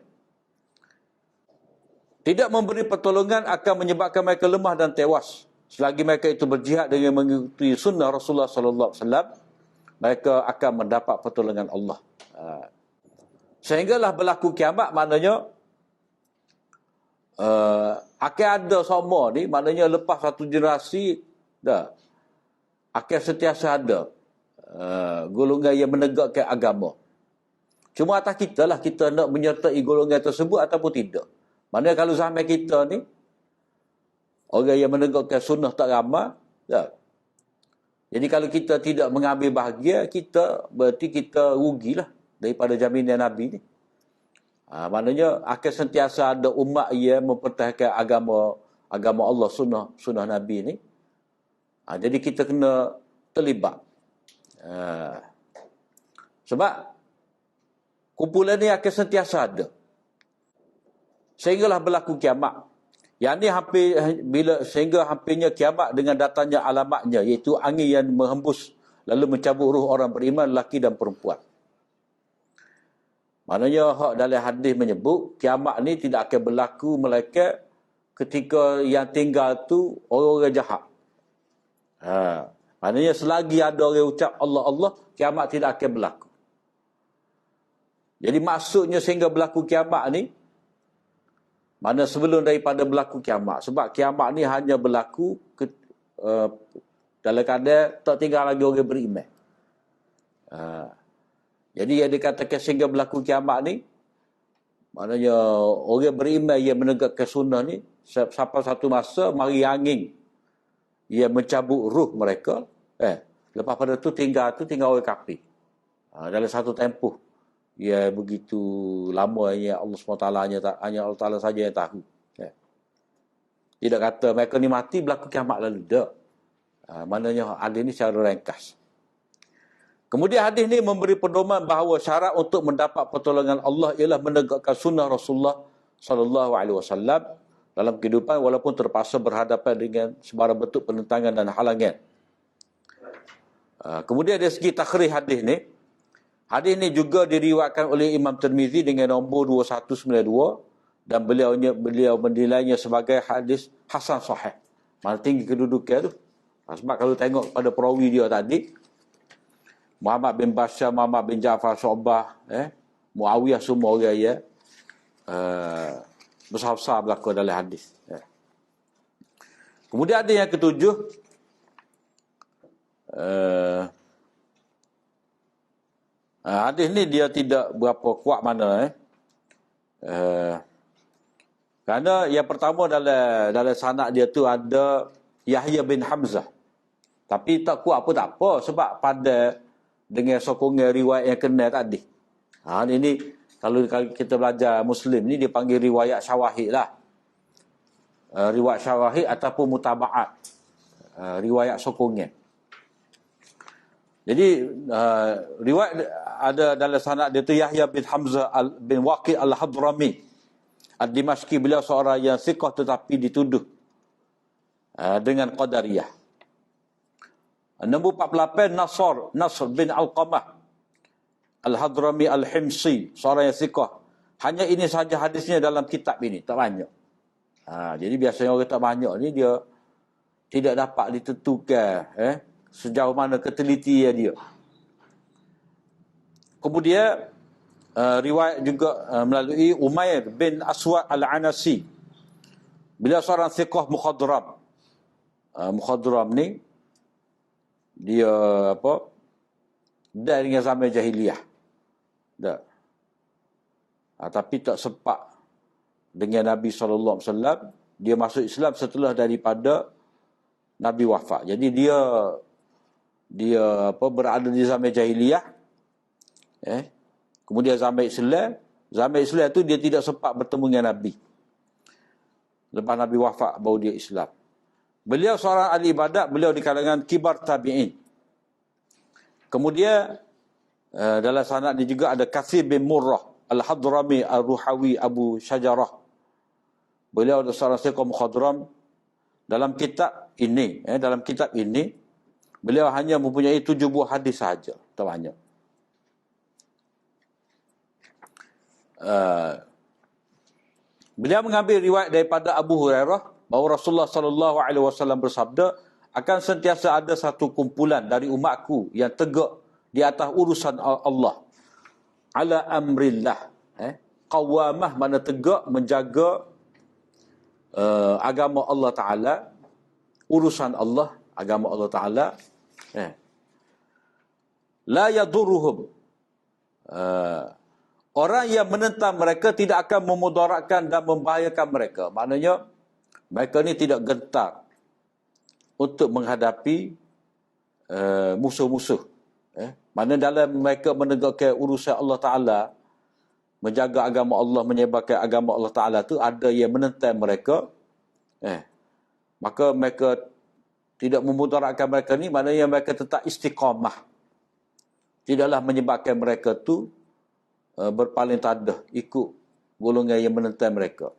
A: Tidak memberi pertolongan akan menyebabkan mereka lemah dan tewas. Selagi mereka itu berjihad dengan mengikuti sunnah Rasulullah sallallahu alaihi wasallam, mereka akan mendapat pertolongan Allah. Sehinggalah berlaku kiamat, maknanya akan ada semua ni, maknanya lepas satu generasi akan sentiasa ada golongan yang menegakkan agama. Cuma atas kita lah, kita nak menyertai golongan tersebut ataupun tidak. Maknanya kalau zaman kita ni orang yang menegakkan sunnah tak ramai, jadi kalau kita tidak mengambil bahagian, kita berarti kita rugilah daripada jaminan Nabi ni. Maknanya akan sentiasa ada umat yang mempertahankan agama Allah, sunnah Nabi ni. Jadi kita kena terlibat. Sebab kumpulan ni akan sentiasa ada sehinggalah berlaku kiamat. Yang ni hampir sehingga hampirnya kiamat dengan datangnya alamatnya, iaitu angin yang menghembus lalu mencabut ruh orang beriman lelaki dan perempuan. Maknanya hak dalam hadis menyebut kiamat ni tidak akan berlaku melainkan ketika yang tinggal tu orang-orang jahat. Maknanya selagi ada orang ucap Allah Allah, kiamat tidak akan berlaku. Jadi maksudnya sehingga berlaku kiamat ni, mana sebelum daripada berlaku kiamat. Sebab kiamat ni hanya berlaku dalam keadaan tak tinggal lagi orang beriman. Jadi yang dikatakan sehingga berlaku kiamat ni, maknanya orang beriman yang menegakkan sunnah ni, sampai satu masa mari angin ia mencabut ruh mereka. Lepas pada tu tinggal orang kafir. Dalam satu tempoh. Ya begitu lama hanya Allah SWT hanya Allah Taala saja yang tahu. Tidak kata mereka ni mati berlaku kiamat lalu. Tak. Maknanya hadis ni secara ringkas. Kemudian hadis ni memberi pedoman bahawa syarat untuk mendapat pertolongan Allah ialah menegakkan sunnah Rasulullah sallallahu alaihi wasallam dalam kehidupan walaupun terpaksa berhadapan dengan sebarang bentuk penentangan dan halangan. Kemudian dari segi takhrij hadis ni juga diriwayatkan oleh Imam Tirmizi dengan nombor 2192 dan beliau menilainya sebagai hadis hasan sahih. Mana tinggi kedudukan tu. Sebab kalau tengok pada perawi dia tadi, Muhammad bin Bashar, Muhammad bin Ja'far Syu'bah, Muawiyah, semua orang ya besar-besar berlaku dalam hadis. Kemudian ada yang ketujuh, hadis ni dia tidak berapa kuat mana kerana yang pertama dalam sanad dia tu ada Yahya bin Hamzah. Tapi tak kuat pun tak apa sebab pada dengan sokongan riwayat yang kenal tadi. Ini kalau kita belajar Muslim ni dia panggil riwayat syawahid lah. Riwayat syawahid ataupun mutaba'at. Riwayat sokongan. Jadi riwayat ada dalam sanad dia tu Yahya bin Hamzah bin Waqi' al-Hadrami Ad-Dimashqi. Beliau seorang yang thiqah tetapi dituduh dengan qadariyah. Nombor 48 Nasr bin Alqamah Al-Hadrami Al-Himsi, seorang yang thiqah. Hanya ini sahaja hadisnya dalam kitab ini, tak banyak. Jadi biasanya orang tak banyak ni dia tidak dapat ditentukan sejauh mana ketelitian dia. Kemudian riwayat juga melalui Umair bin Aswad Al-Anasi. Beliau seorang thiqah mukhadram. Mukhadram ni dia dan dengan zaman jahiliah. Tak. Tapi tak sepak dengan Nabi SAW. Dia masuk Islam setelah daripada Nabi wafat. Jadi dia berada di zaman jahiliah. Kemudian zaman Islam tu dia tidak sempat bertemu dengan Nabi. Lepas Nabi wafat baru dia Islam. Beliau seorang ahli ibadat, beliau di kalangan kibar tabi'in. Kemudian dalam sanad ni juga ada Kathir bin Murrah Al-Hadrami Al-Ruhawi Abu Syajarah. Beliau adalah seorang thiqah mukhadram. Dalam kitab ini, beliau hanya mempunyai 7 buah hadis sahaja, tak banyak. Beliau mengambil riwayat daripada Abu Hurairah bahawa Rasulullah sallallahu alaihi wasallam bersabda, akan sentiasa ada satu kumpulan dari umatku yang tegak di atas urusan Allah. Ala amrillah. Qawamah mana tegak menjaga agama Allah Ta'ala, urusan Allah, agama Allah Ta'ala. La yaduruhum. Orang yang menentang mereka tidak akan memudaratkan dan membahayakan mereka. Maknanya, mereka ni tidak gentar untuk menghadapi musuh-musuh. Mana dalam mereka menegakkan urusan Allah Ta'ala, menjaga agama Allah, menyebarkan agama Allah Ta'ala tu ada yang menentang mereka. Maka mereka tidak memudaratkan mereka ni, maknanya mereka tetap istiqamah. Tidaklah menyebabkan mereka tu berpaling tadah ikut golongan yang menentang mereka.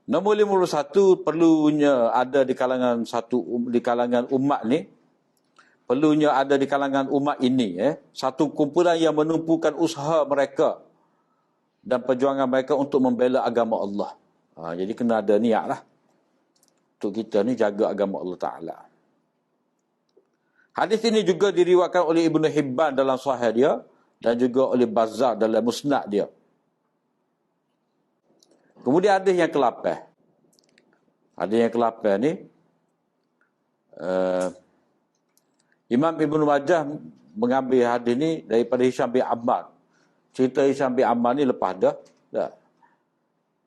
A: Nombor 51, perlunya ada di kalangan di kalangan umat ni, perlunya ada di kalangan umat ini satu kumpulan yang menumpukan usaha mereka dan perjuangan mereka untuk membela agama Allah. Jadi kena ada niat lah untuk kita ni jaga agama Allah Ta'ala. Hadis ini juga diriwayatkan oleh Ibnu Hibban dalam Sahih dia dan juga oleh Bazzar dalam Musnad dia. Kemudian hadis yang ke-8. Hadis yang ke-8 ni Imam Ibnu Majah mengambil hadis ni daripada Hisham bin Ammar. Cerita Hisham bin Ammar ni lepas dah.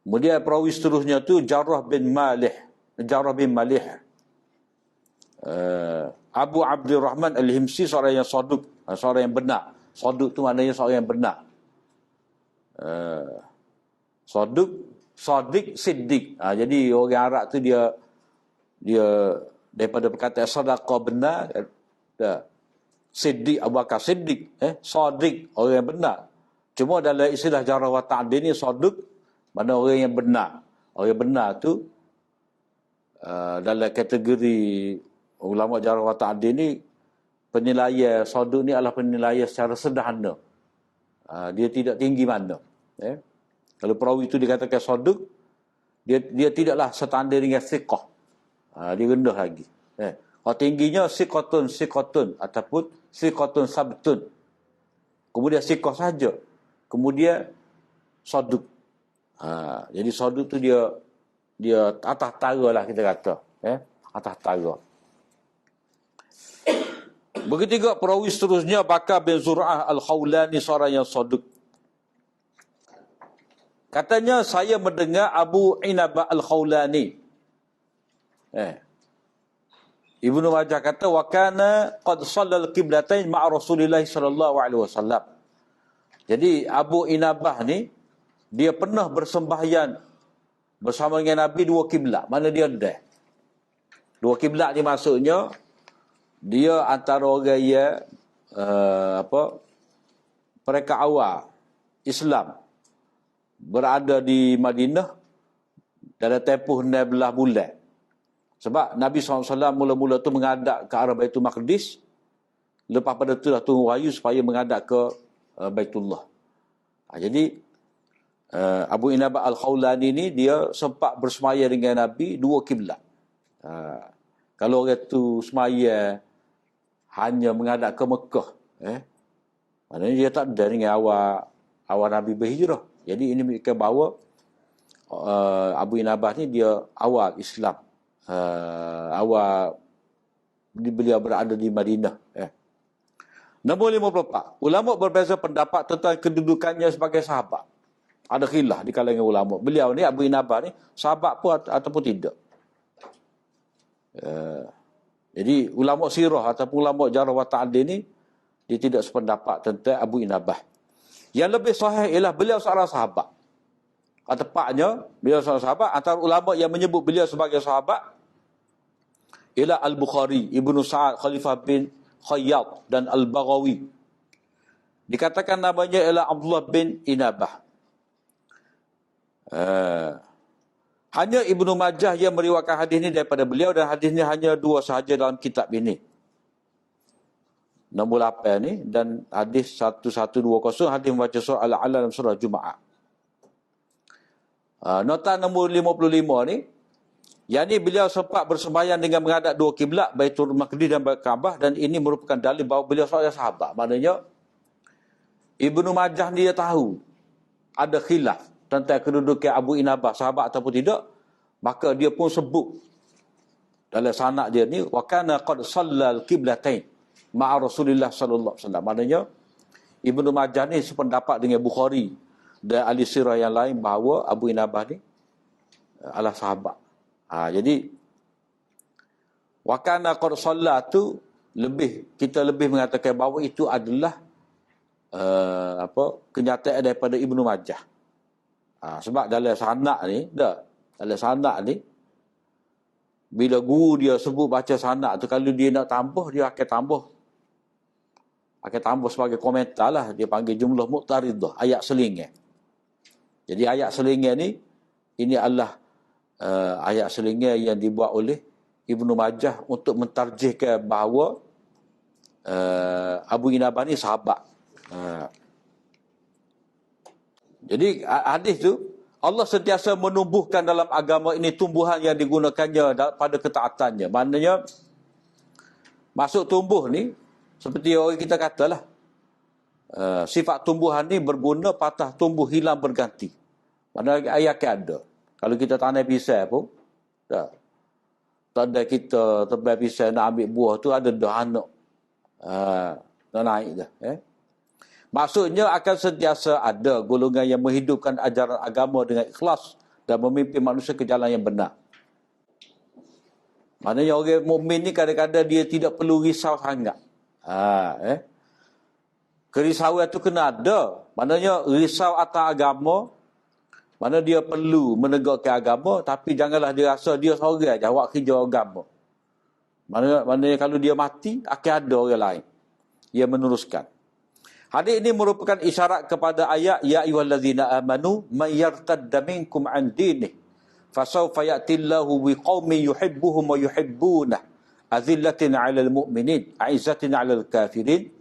A: Kemudian perawi seterusnya tu Jarrah bin Malih. Abu Abdurrahman Al-Himsi, seorang yang saduk, seorang yang benar. Saduk tu maknanya seorang yang benar. Sadiq, Siddiq. Jadi orang Arab tu dia daripada perkataan sadaqah benar, Siddiq, Abu Bakar Siddiq, Sadiq, orang yang benar. Cuma dalam istilah jarh wa ta'dil ni Sadiq mana orang yang benar. Orang yang benar tu dalam kategori ulama jarh wa ta'dil ni, penilaian Sadiq ni adalah penilaian secara sederhana. Dia tidak tinggi mana. Kalau perawi itu dikatakan Sadiq, dia tidaklah setandar dengan thiqah. Dia rendah lagi. Kalau tingginya siqatun ataupun siqatun sabtun. Kemudian siqah saja. Kemudian Sadiq. Jadi Sadiq tu dia atas tara lah kita kata. Atas tara. Begitu juga perawi seterusnya Bakar bin Zur'ah Al-Khawlani, seorang yang Sadiq. Katanya saya mendengar Abu Inabah Al-Khawlani. Ibnu Majah kata wa kana qad shallal qiblatain ma'a Rasulillah sallallahu alaihi wasallam. Jadi Abu Inabah ni dia pernah bersembahyang bersama dengan Nabi dua kiblat. Mana dia ada? Dua kiblat ni maksudnya dia antara orang yang mereka awal Islam berada di Madinah dalam tempoh 16 bulan. Sebab Nabi SAW mula-mula tu menghadap ke arah Baitul Maqdis. Lepas pada tu dah turun wahyu supaya menghadap ke Baitullah. Jadi Abu Inabah Al-Khawlani ni dia sempat bersemaya dengan Nabi dua kiblat. Kalau orang tu semaya hanya menghadap ke Mekah, maknanya dia tak ada dengan awal Nabi berhijrah. Jadi ini menunjukkan bahawa Abu Inabah ni dia awal Islam. Awal beliau berada di Madinah. Nombor 54. Ulama berbeza pendapat tentang kedudukannya sebagai sahabat. Ada khilaf di kalangan ulama. Beliau ni, Abu Inabah ni, sahabat pun ataupun tidak. Jadi ulama sirah ataupun ulama jarh wa ta'dil ni dia tidak sependapat tentang Abu Inabah. Yang lebih sahih ialah beliau seorang sahabat. Tepatnya beliau seorang sahabat. Antara ulama yang menyebut beliau sebagai sahabat ialah Al-Bukhari, Ibnu Sa'ad, Khalifah bin Khayyat dan Al-Baghawi. Dikatakan namanya ialah Abdullah bin Inabah. Hanya Ibnu Majah yang meriwayatkan hadis ini daripada beliau, dan hadis ini hanya dua sahaja dalam kitab ini. Nombor 8 ni dan hadis 1120, hadis membaca surah Al-A'la dalam surah Jumaat. Nota nombor 55 ni, yang ni beliau sempat bersembahyang dengan menghadap dua kiblat, Baitul Maqdis dan Kaabah, dan ini merupakan dalil bahawa beliau seorang sahabat. Maknanya Ibnu Majah ni dia tahu ada khilaf tentang kedudukan Abu Inabah sahabat ataupun tidak, maka dia pun sebut dalam sanad dia ni wa kana qad shallal qiblatain ma'a Rasulillah sallallahu alaihi wasallam. Maknanya Ibnu Majah ni sependapat dengan Bukhari dan ahli sirah yang lain bahawa Abu Inabah ni adalah sahabat. Jadi wa kana qad shalla tu kita lebih mengatakan bahawa itu adalah kenyataan daripada Ibnu Majah. Sebab dalam sanad ni bila guru dia sebut baca sanad tu, kalau dia nak tambah, dia akan tambah sebagai komentar lah. Dia panggil jumlah muqtaridah, ayat selingan. Jadi ayat selingan ni, ini adalah ayat selingir yang dibuat oleh Ibnu Majah untuk mentarjihkan bahawa Abu Inabah ni sahabat. Jadi hadis tu Allah sentiasa menumbuhkan dalam agama ini tumbuhan yang digunakannya pada ketaatannya. Maknanya masuk tumbuh ni seperti orang kita katalah, sifat tumbuhan ni berguna, patah tumbuh, hilang berganti. Mana ayat ada. Kalau kita tanam pisang pun, dah. Tak ada kita tebal pisang nak ambil buah tu ada dah anak. Dah naik dah. Maksudnya akan sentiasa ada golongan yang menghidupkan ajaran agama dengan ikhlas dan memimpin manusia ke jalan yang benar. Maknanya orang mukmin ni kadang-kadang dia tidak perlu risau sangat. Kerisauan tu kena ada. Maknanya risau atas agama, mana dia perlu menegakkan agama, tapi janganlah dia rasa dia seorang je awak kerja agama. Maknanya kalau dia mati, akan ada orang lain yang meneruskan. Hadis ini merupakan isyarat kepada ayat ya ayyuhallazina amanu may yartadda minkum an dinih fasawfa ya'tillahu biqaumin yuhibbuhum wa yuhibbunah azillatin 'alal mu'minin 'izzatin 'alal kafirin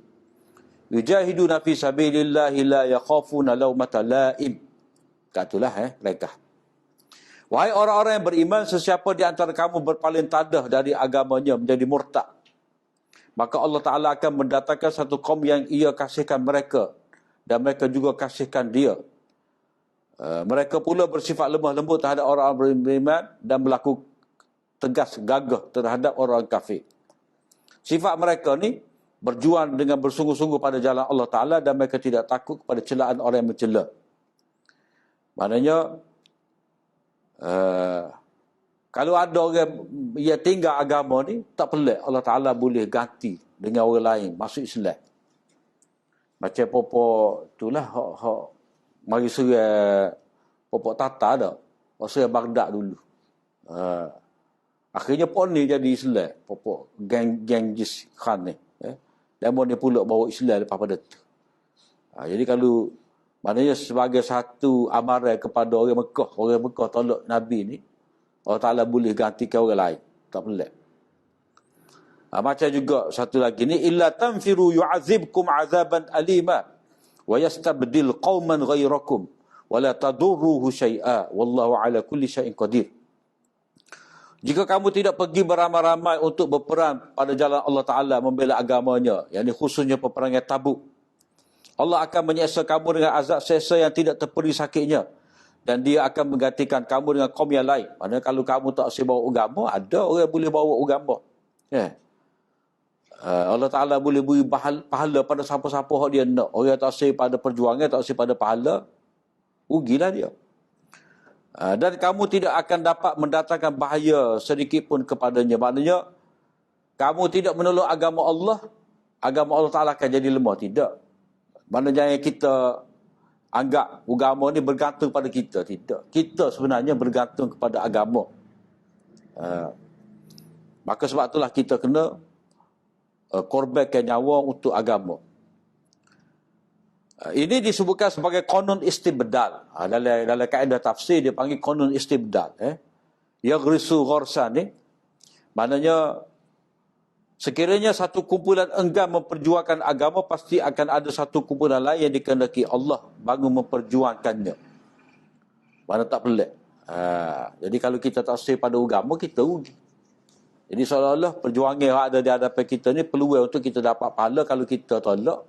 A: yujahiduna fi sabilillahi la yakhafuna lawmata la'im. Katulah mereka. Wahai orang-orang yang beriman, sesiapa di antara kamu berpaling tadah dari agamanya menjadi murtad, maka Allah Ta'ala akan mendatangkan satu kaum yang ia kasihkan mereka dan mereka juga kasihkan dia. Mereka pula bersifat lemah lembut terhadap orang-orang beriman dan berlaku tegas gagah terhadap orang kafir. Sifat mereka ni berjuang dengan bersungguh-sungguh pada jalan Allah Ta'ala dan mereka tidak takut kepada celaan orang yang mencela. Maknanya kalau ada orang yang tinggal agama ni, tak pelik Allah Ta'ala boleh ganti dengan orang lain masuk Islam. Macam popok itulah hak mari serai popok Tata dah. Serai Baghdad dulu. Akhirnya pun ni jadi Islam, popok Genghis Khan ni. Dan dia pula bawa Islam lepas pada tu. Jadi kalau maknanya sebagai satu amaran kepada orang Mekah tolak Nabi ni, Allah Ta'ala boleh gantikan orang lain. Tak pelik. Macam juga satu lagi ni, illa tanfiru yu'azibkum azaban alima wa yastabdil qauman ghairakum wa la tadurruhu syai'a wallahu ala kulli syai'in qadir. Jika kamu tidak pergi beramai-ramai untuk berperang pada jalan Allah Ta'ala membela agamanya, yakni khususnya peperangan Tabuk, Allah akan menyeksa kamu dengan azab seksa yang tidak terperi sakitnya. Dan dia akan menggantikan kamu dengan kaum yang lain. Maksudnya kalau kamu tak boleh bawa agama, ada orang boleh bawa agama. Allah Ta'ala boleh beri pahala pada siapa-siapa yang dia nak. Orang tak boleh pada perjuangan, tak boleh pada pahala, rugilah dia. Dan kamu tidak akan dapat mendatangkan bahaya sedikit pun kepadanya. Maknanya, kamu tidak menolong agama Allah Ta'ala akan jadi lemah. Tidak. Maknanya yang kita anggap agama ni bergantung pada kita. Tidak. Kita sebenarnya bergantung kepada agama. Maka sebab itulah kita kena korbankan nyawa untuk agama. Ini disebutkan sebagai konun istibdal. Dalam kaedah tafsir dia panggil konun istibdal. Yaghrisu ghorsan ni. Maknanya sekiranya satu kumpulan enggan memperjuangkan agama, pasti akan ada satu kumpulan lain yang dikehendaki Allah bangun memperjuangkannya. Mana tak pelik. Jadi kalau kita tak sesuai pada agama, kita rugi. Jadi seolah-olah perjuangan yang ada di hadapan kita ni peluang untuk kita dapat pahala. Kalau kita tolak,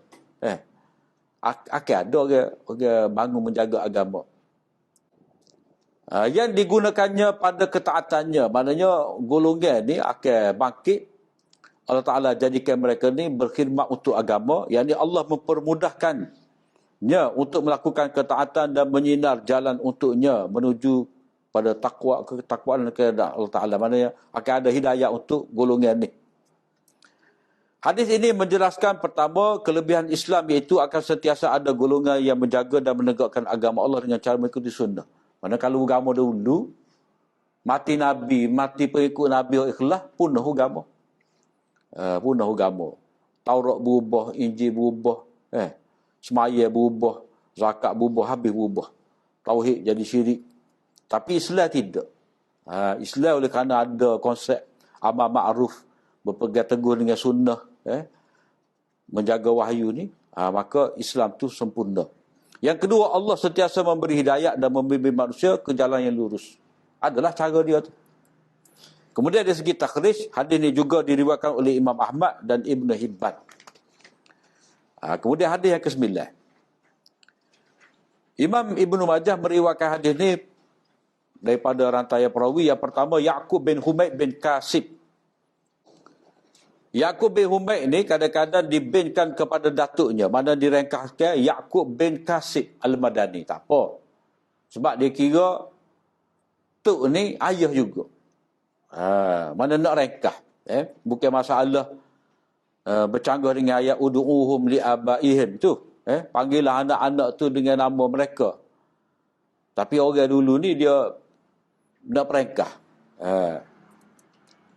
A: akan ada orang bangun menjaga agama. Yang digunakannya pada ketaatannya, maknanya golongan ni akan bangkit. Allah Ta'ala jadikan mereka ni berkhidmat untuk agama, yang ni Allah mempermudahkannya untuk melakukan ketaatan dan menyinar jalan untuknya menuju pada ketakwaan kepada Allah Ta'ala. Maknanya akan ada hidayah untuk golongan ni. Hadis ini menjelaskan pertama, kelebihan Islam iaitu akan sentiasa ada golongan yang menjaga dan menegakkan agama Allah dengan cara mengikuti sunnah. Mana kalau agama dahulu, mati Nabi, mati pengikut Nabi ikhlas, punah agama. Punah agama. Taurat berubah, Injil berubah, semaya berubah, zakat berubah, habis berubah. Tauhid jadi syirik. Tapi Islam tidak. Islam oleh kerana ada konsep amar ma'ruf, berpegang teguh dengan sunnah, menjaga wahyu ni, maka Islam tu sempurna. Yang kedua, Allah sentiasa memberi hidayat dan membimbing manusia ke jalan yang lurus. Adalah cara dia tu. Kemudian dari segi takhrij, hadis ni juga diriwayatkan oleh Imam Ahmad dan Ibn Hibban. Kemudian hadis yang ke-9. Imam Ibn Majah meriwayatkan hadis ni daripada rantaian perawi. Yang pertama, Ya'qub bin Humaid bin Kasib. Ya'qub bin Humaid ni kadang-kadang dibinkan kepada datuknya. Mana direngkahkan Ya'qub bin Kasib Al-Madani. Tak apa. Sebab dia kira tok ni ayah juga. Mana nak rengkah. Bukan masalah bercanggah dengan ayat udu'uhum li'abaihim tu. Panggillah anak-anak tu dengan nama mereka. Tapi orang dulu ni dia nak perengkah.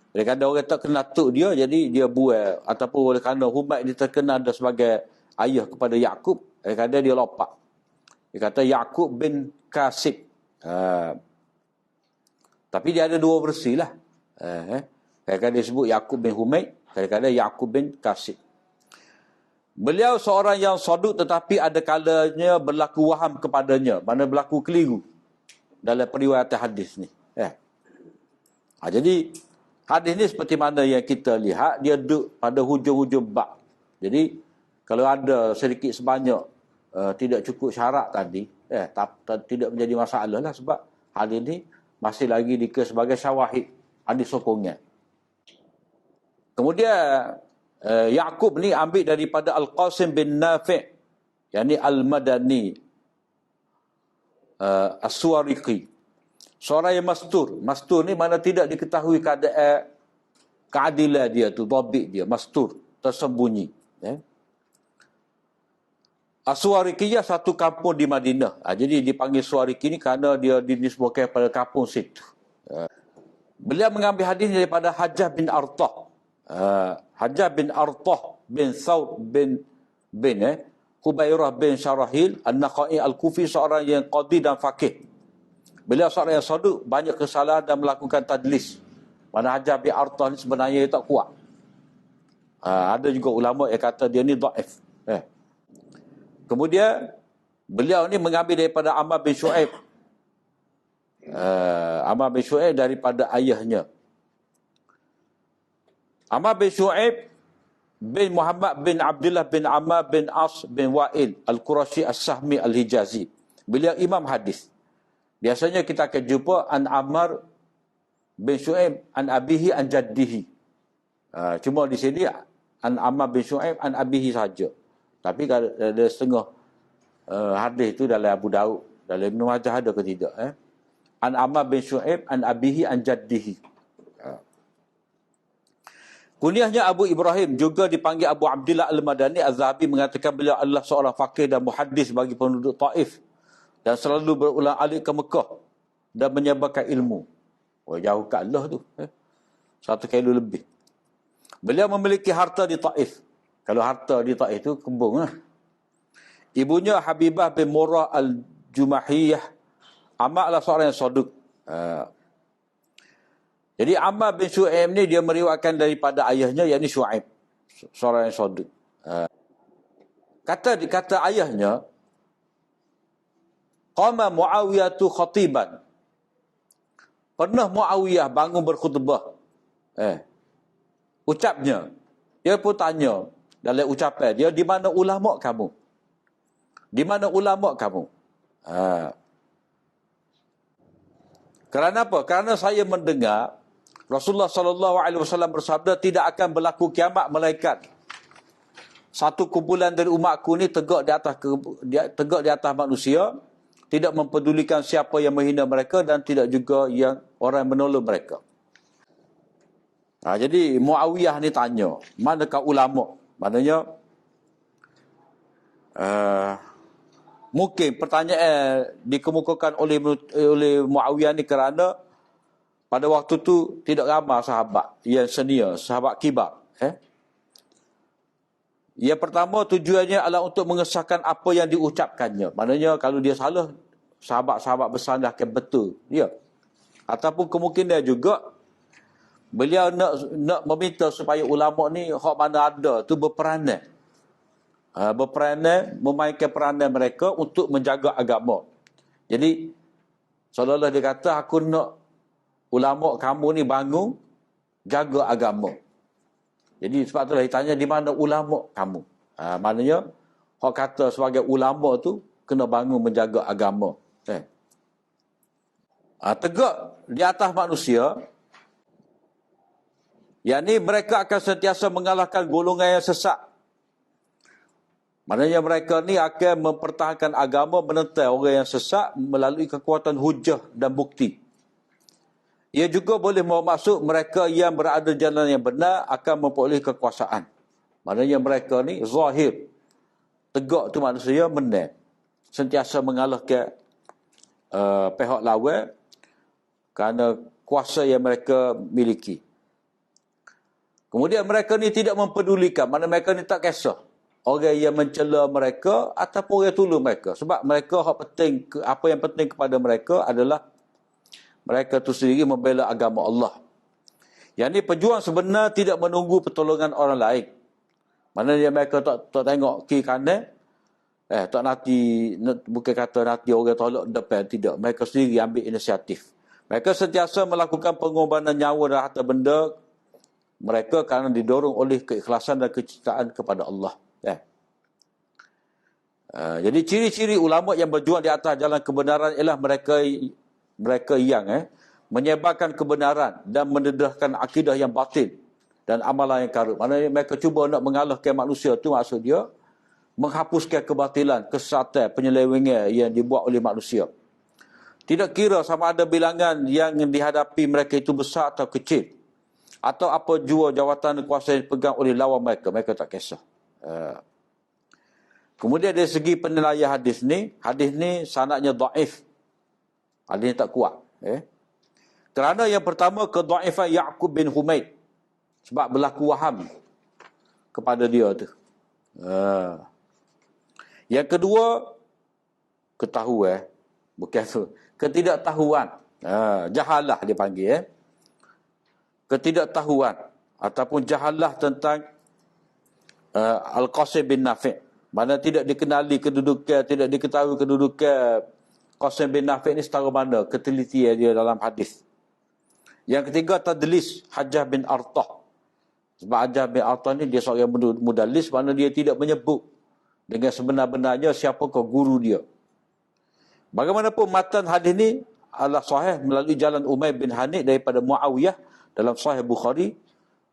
A: Oleh kerana orang tak kenal tok dia, jadi dia buat. Ataupun oleh kerana Humaid dia terkenal dia sebagai ayah kepada Ya'qub, oleh kerana dia lopak. Dia kata Ya'qub bin Kasib. Tapi dia ada dua versi lah. Kadang-kadang dia sebut Ya'qub bin Humaid, kadang-kadang Ya'qub bin Kasib. Beliau seorang yang saduk, tetapi ada kalanya berlaku waham kepadanya. Mana berlaku keliru dalam periwayatan hadis ni. Jadi hadis ni seperti mana yang kita lihat, dia duduk pada hujung-hujung bab. Jadi kalau ada sedikit sebanyak tidak cukup syarat tadi, tidak menjadi masalah lah, sebab hadis ni masih lagi dikira sebagai syawahid, hadis sokongan. Kemudian Ya'qub ni ambil daripada Al-Qasim bin Nafi', yakni Al-Madani As-Suwariqi, seorang yang mastur. Mastur ni mana tidak diketahui keadilan dia tu, dhabit dia, mastur, tersembunyi. As-Suwariqiyah satu kampung di Madinah. Jadi dipanggil Suwariqi ni kerana dia dinisbahkan pada kampung situ. Beliau mengambil hadis daripada Hajjah bin Artah. Hajjah bin Artah bin Thawb bin Hubairah bin Syarahil An-Nakhai Al-Kufi, seorang yang qadi dan faqih. Beliau seorang yang saduk, banyak kesalahan dan melakukan tadlis. Mana Hajjah bin Artah ni sebenarnya tak kuat. Ada juga ulama yang kata dia ni dhaif. Kemudian beliau ni mengambil daripada Ammar bin Shu'aib. Ammar bin Shu'aib daripada ayahnya. Ammar bin Shu'aib bin Muhammad bin Abdullah bin Ammar bin As bin Wa'il Al-Qurashi As-Sahmi Al-Hijazi. Beliau imam hadis. Biasanya kita akan jumpa an Ammar bin Shu'aib an abihi an jaddihi. Cuma di sini an Ammar bin Shu'aib an abihi saja. Tapi ada setengah hadis itu dalam Abu Daud, dalam Ibn Majah ada ke tidak? An Ammar bin Shu'aib an abihi an jaddihi. Kunyahnya Abu Ibrahim, juga dipanggil Abu Abdullah Al-Madani. Az-Zahabi mengatakan beliau adalah seorang faqih dan muhaddis bagi penduduk Taif, dan selalu berulang-alik ke Mekah dan menyebarkan ilmu. Jauh ke Allah tu. 1 kilo lebih. Beliau memiliki harta di Taif. Kalau harta di Taif itu kembung lah. Ibunya Habibah bin Murrah Al-Jumahiyah. Ammar adalah seorang yang saduk. Jadi Ammar bin Shu'aib ni dia meriwayatkan daripada ayahnya, yakni Shu'aib, seorang yang saduk. Kata ayahnya, qama Muawiyah tu khatiban. Pernah Muawiyah bangun berkhutbah. Ucapnya, dia pun tanya dalam ucapan dia, di mana ulama kamu? Di mana ulama kamu? Kerana apa? Kerana saya mendengar Rasulullah SAW bersabda, tidak akan berlaku kiamat melainkan satu kumpulan dari umatku ni tegak di atas manusia, tidak mempedulikan siapa yang menghina mereka dan tidak juga yang orang yang menolong mereka. Jadi Muawiyah ni tanya, manakah ulama? Maknanya mungkin pertanyaan dikemukakan oleh Muawiyah ni kerana pada waktu tu tidak ramai sahabat yang senior, sahabat kibar. Yang pertama tujuannya adalah untuk mengesahkan apa yang diucapkannya. Maknanya kalau dia salah, sahabat-sahabat besar dah akan betul dia. Ataupun kemungkinan juga beliau nak meminta supaya ulama ni hak mana ada tu berperanan. Berperanan, memainkan peranan mereka untuk menjaga agama. Jadi seolah-olah dia kata, aku nak ulama kamu ni bangun jaga agama. Jadi sebab itulah dia tanya, di mana ulama kamu? Maknanya hak kata sebagai ulama tu kena bangun menjaga agama. Tegak di atas manusia, yang ni mereka akan sentiasa mengalahkan golongan yang sesat. Maknanya mereka ni akan mempertahankan agama, menentang orang yang sesat melalui kekuatan hujah dan bukti. Ia juga boleh bermaksud mereka yang berada di jalan yang benar akan memperoleh kekuasaan. Maknanya mereka ni zahir. Tegak tu manusia menang. Sentiasa mengalahkan pihak lawan kerana kuasa yang mereka miliki. Kemudian mereka ni tidak mempedulikan, mana mereka ni tak kisah orang yang mencela mereka ataupun orang tolong mereka. Sebab mereka apa yang penting kepada mereka adalah mereka tu sendiri membela agama Allah. Yang ni pejuang sebenar tidak menunggu pertolongan orang lain. Maknanya mereka tak tengok kiri kanan, tak nanti, bukan kata nanti orang tolak depan, tidak. Mereka sendiri ambil inisiatif. Mereka sentiasa melakukan pengorbanan nyawa dan harta benda mereka kerana didorong oleh keikhlasan dan kecintaan kepada Allah. Jadi ciri-ciri ulama yang berjuang di atas jalan kebenaran ialah mereka yang menyebarkan kebenaran dan mendedahkan akidah yang batil dan amalan yang karut. Maknanya mereka cuba nak mengalahkan manusia, tu maksud dia menghapuskan kebatilan, kesesatan, penyelewengan yang dibuat oleh manusia. Tidak kira sama ada bilangan yang dihadapi mereka itu besar atau kecil, atau apa jua jawatan kuasa yang dipegang oleh lawan mereka, mereka tak kisah. Kemudian dari segi penilaian hadis ni sanadnya dhaif. Hadis ni tak kuat. Kerana yang pertama, kedhaifan Ya'qub bin Humaid. Sebab berlaku waham kepada dia tu. Yang kedua, ketahuan. Bukan tu. Ketidaktahuan. Jahalah dia panggil. Ketidaktahuan. Ataupun jahalah tentang Al-Qasim bin Nafi'. Mana tidak dikenali kedudukan, tidak diketahui kedudukan Qasim bin Nafi' ni setara mana ketelitian dia dalam hadis. Yang ketiga, tadlis Hajjah bin Artah. Sebab Hajjah bin Artah ni dia seorang mudallis, mana dia tidak menyebut dengan sebenar-benarnya siapakah guru dia. Bagaimanapun matan hadis ni adalah sahih melalui jalan Umair bin Hanif daripada Muawiyah dalam Sahih Bukhari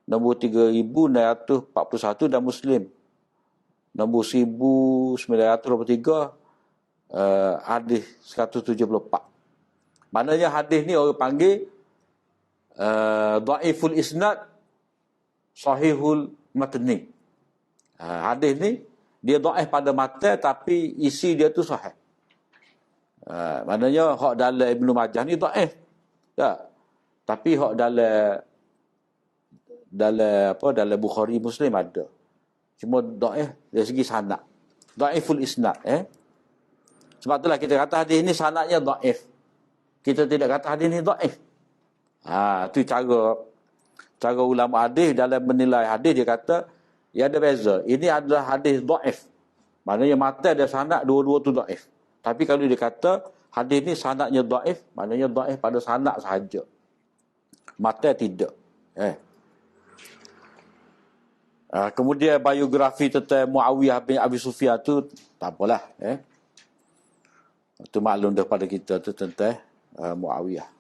A: nombor 3641 dan Muslim nombor 1923, hadis 174. Maknanya hadis ni orang panggil dhaiful isnad sahihul matni. Hadis ni dia dhaif pada matan tapi isi dia tu sahih. Maknanya hak dalam Ibnu Majah ni dhaif. Tak. Tapi hak dalam Bukhari Muslim ada. Cuma dhaif dari segi sanad. Dhaiful isnad. Sebab itulah kita kata hadis ni sanadnya dhaif. Kita tidak kata hadis ni dhaif. Tu cara ulama hadis dalam menilai hadis, dia kata ia ada beza. Ini adalah hadis dhaif. Maknanya matan dan sanad dua-dua tu dhaif. Tapi kalau dia kata hadis ni sanadnya dhaif, maknanya dhaif pada sanad sahaja. Matan tidak. Kemudian biografi tentang Muawiyah bin Abi Sufyan tu tak apalah. Itu maklum daripada kita tu tentang Muawiyah.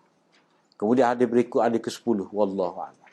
A: Kemudian hadis berikut, hadis ke-10. Wallahu a'lam.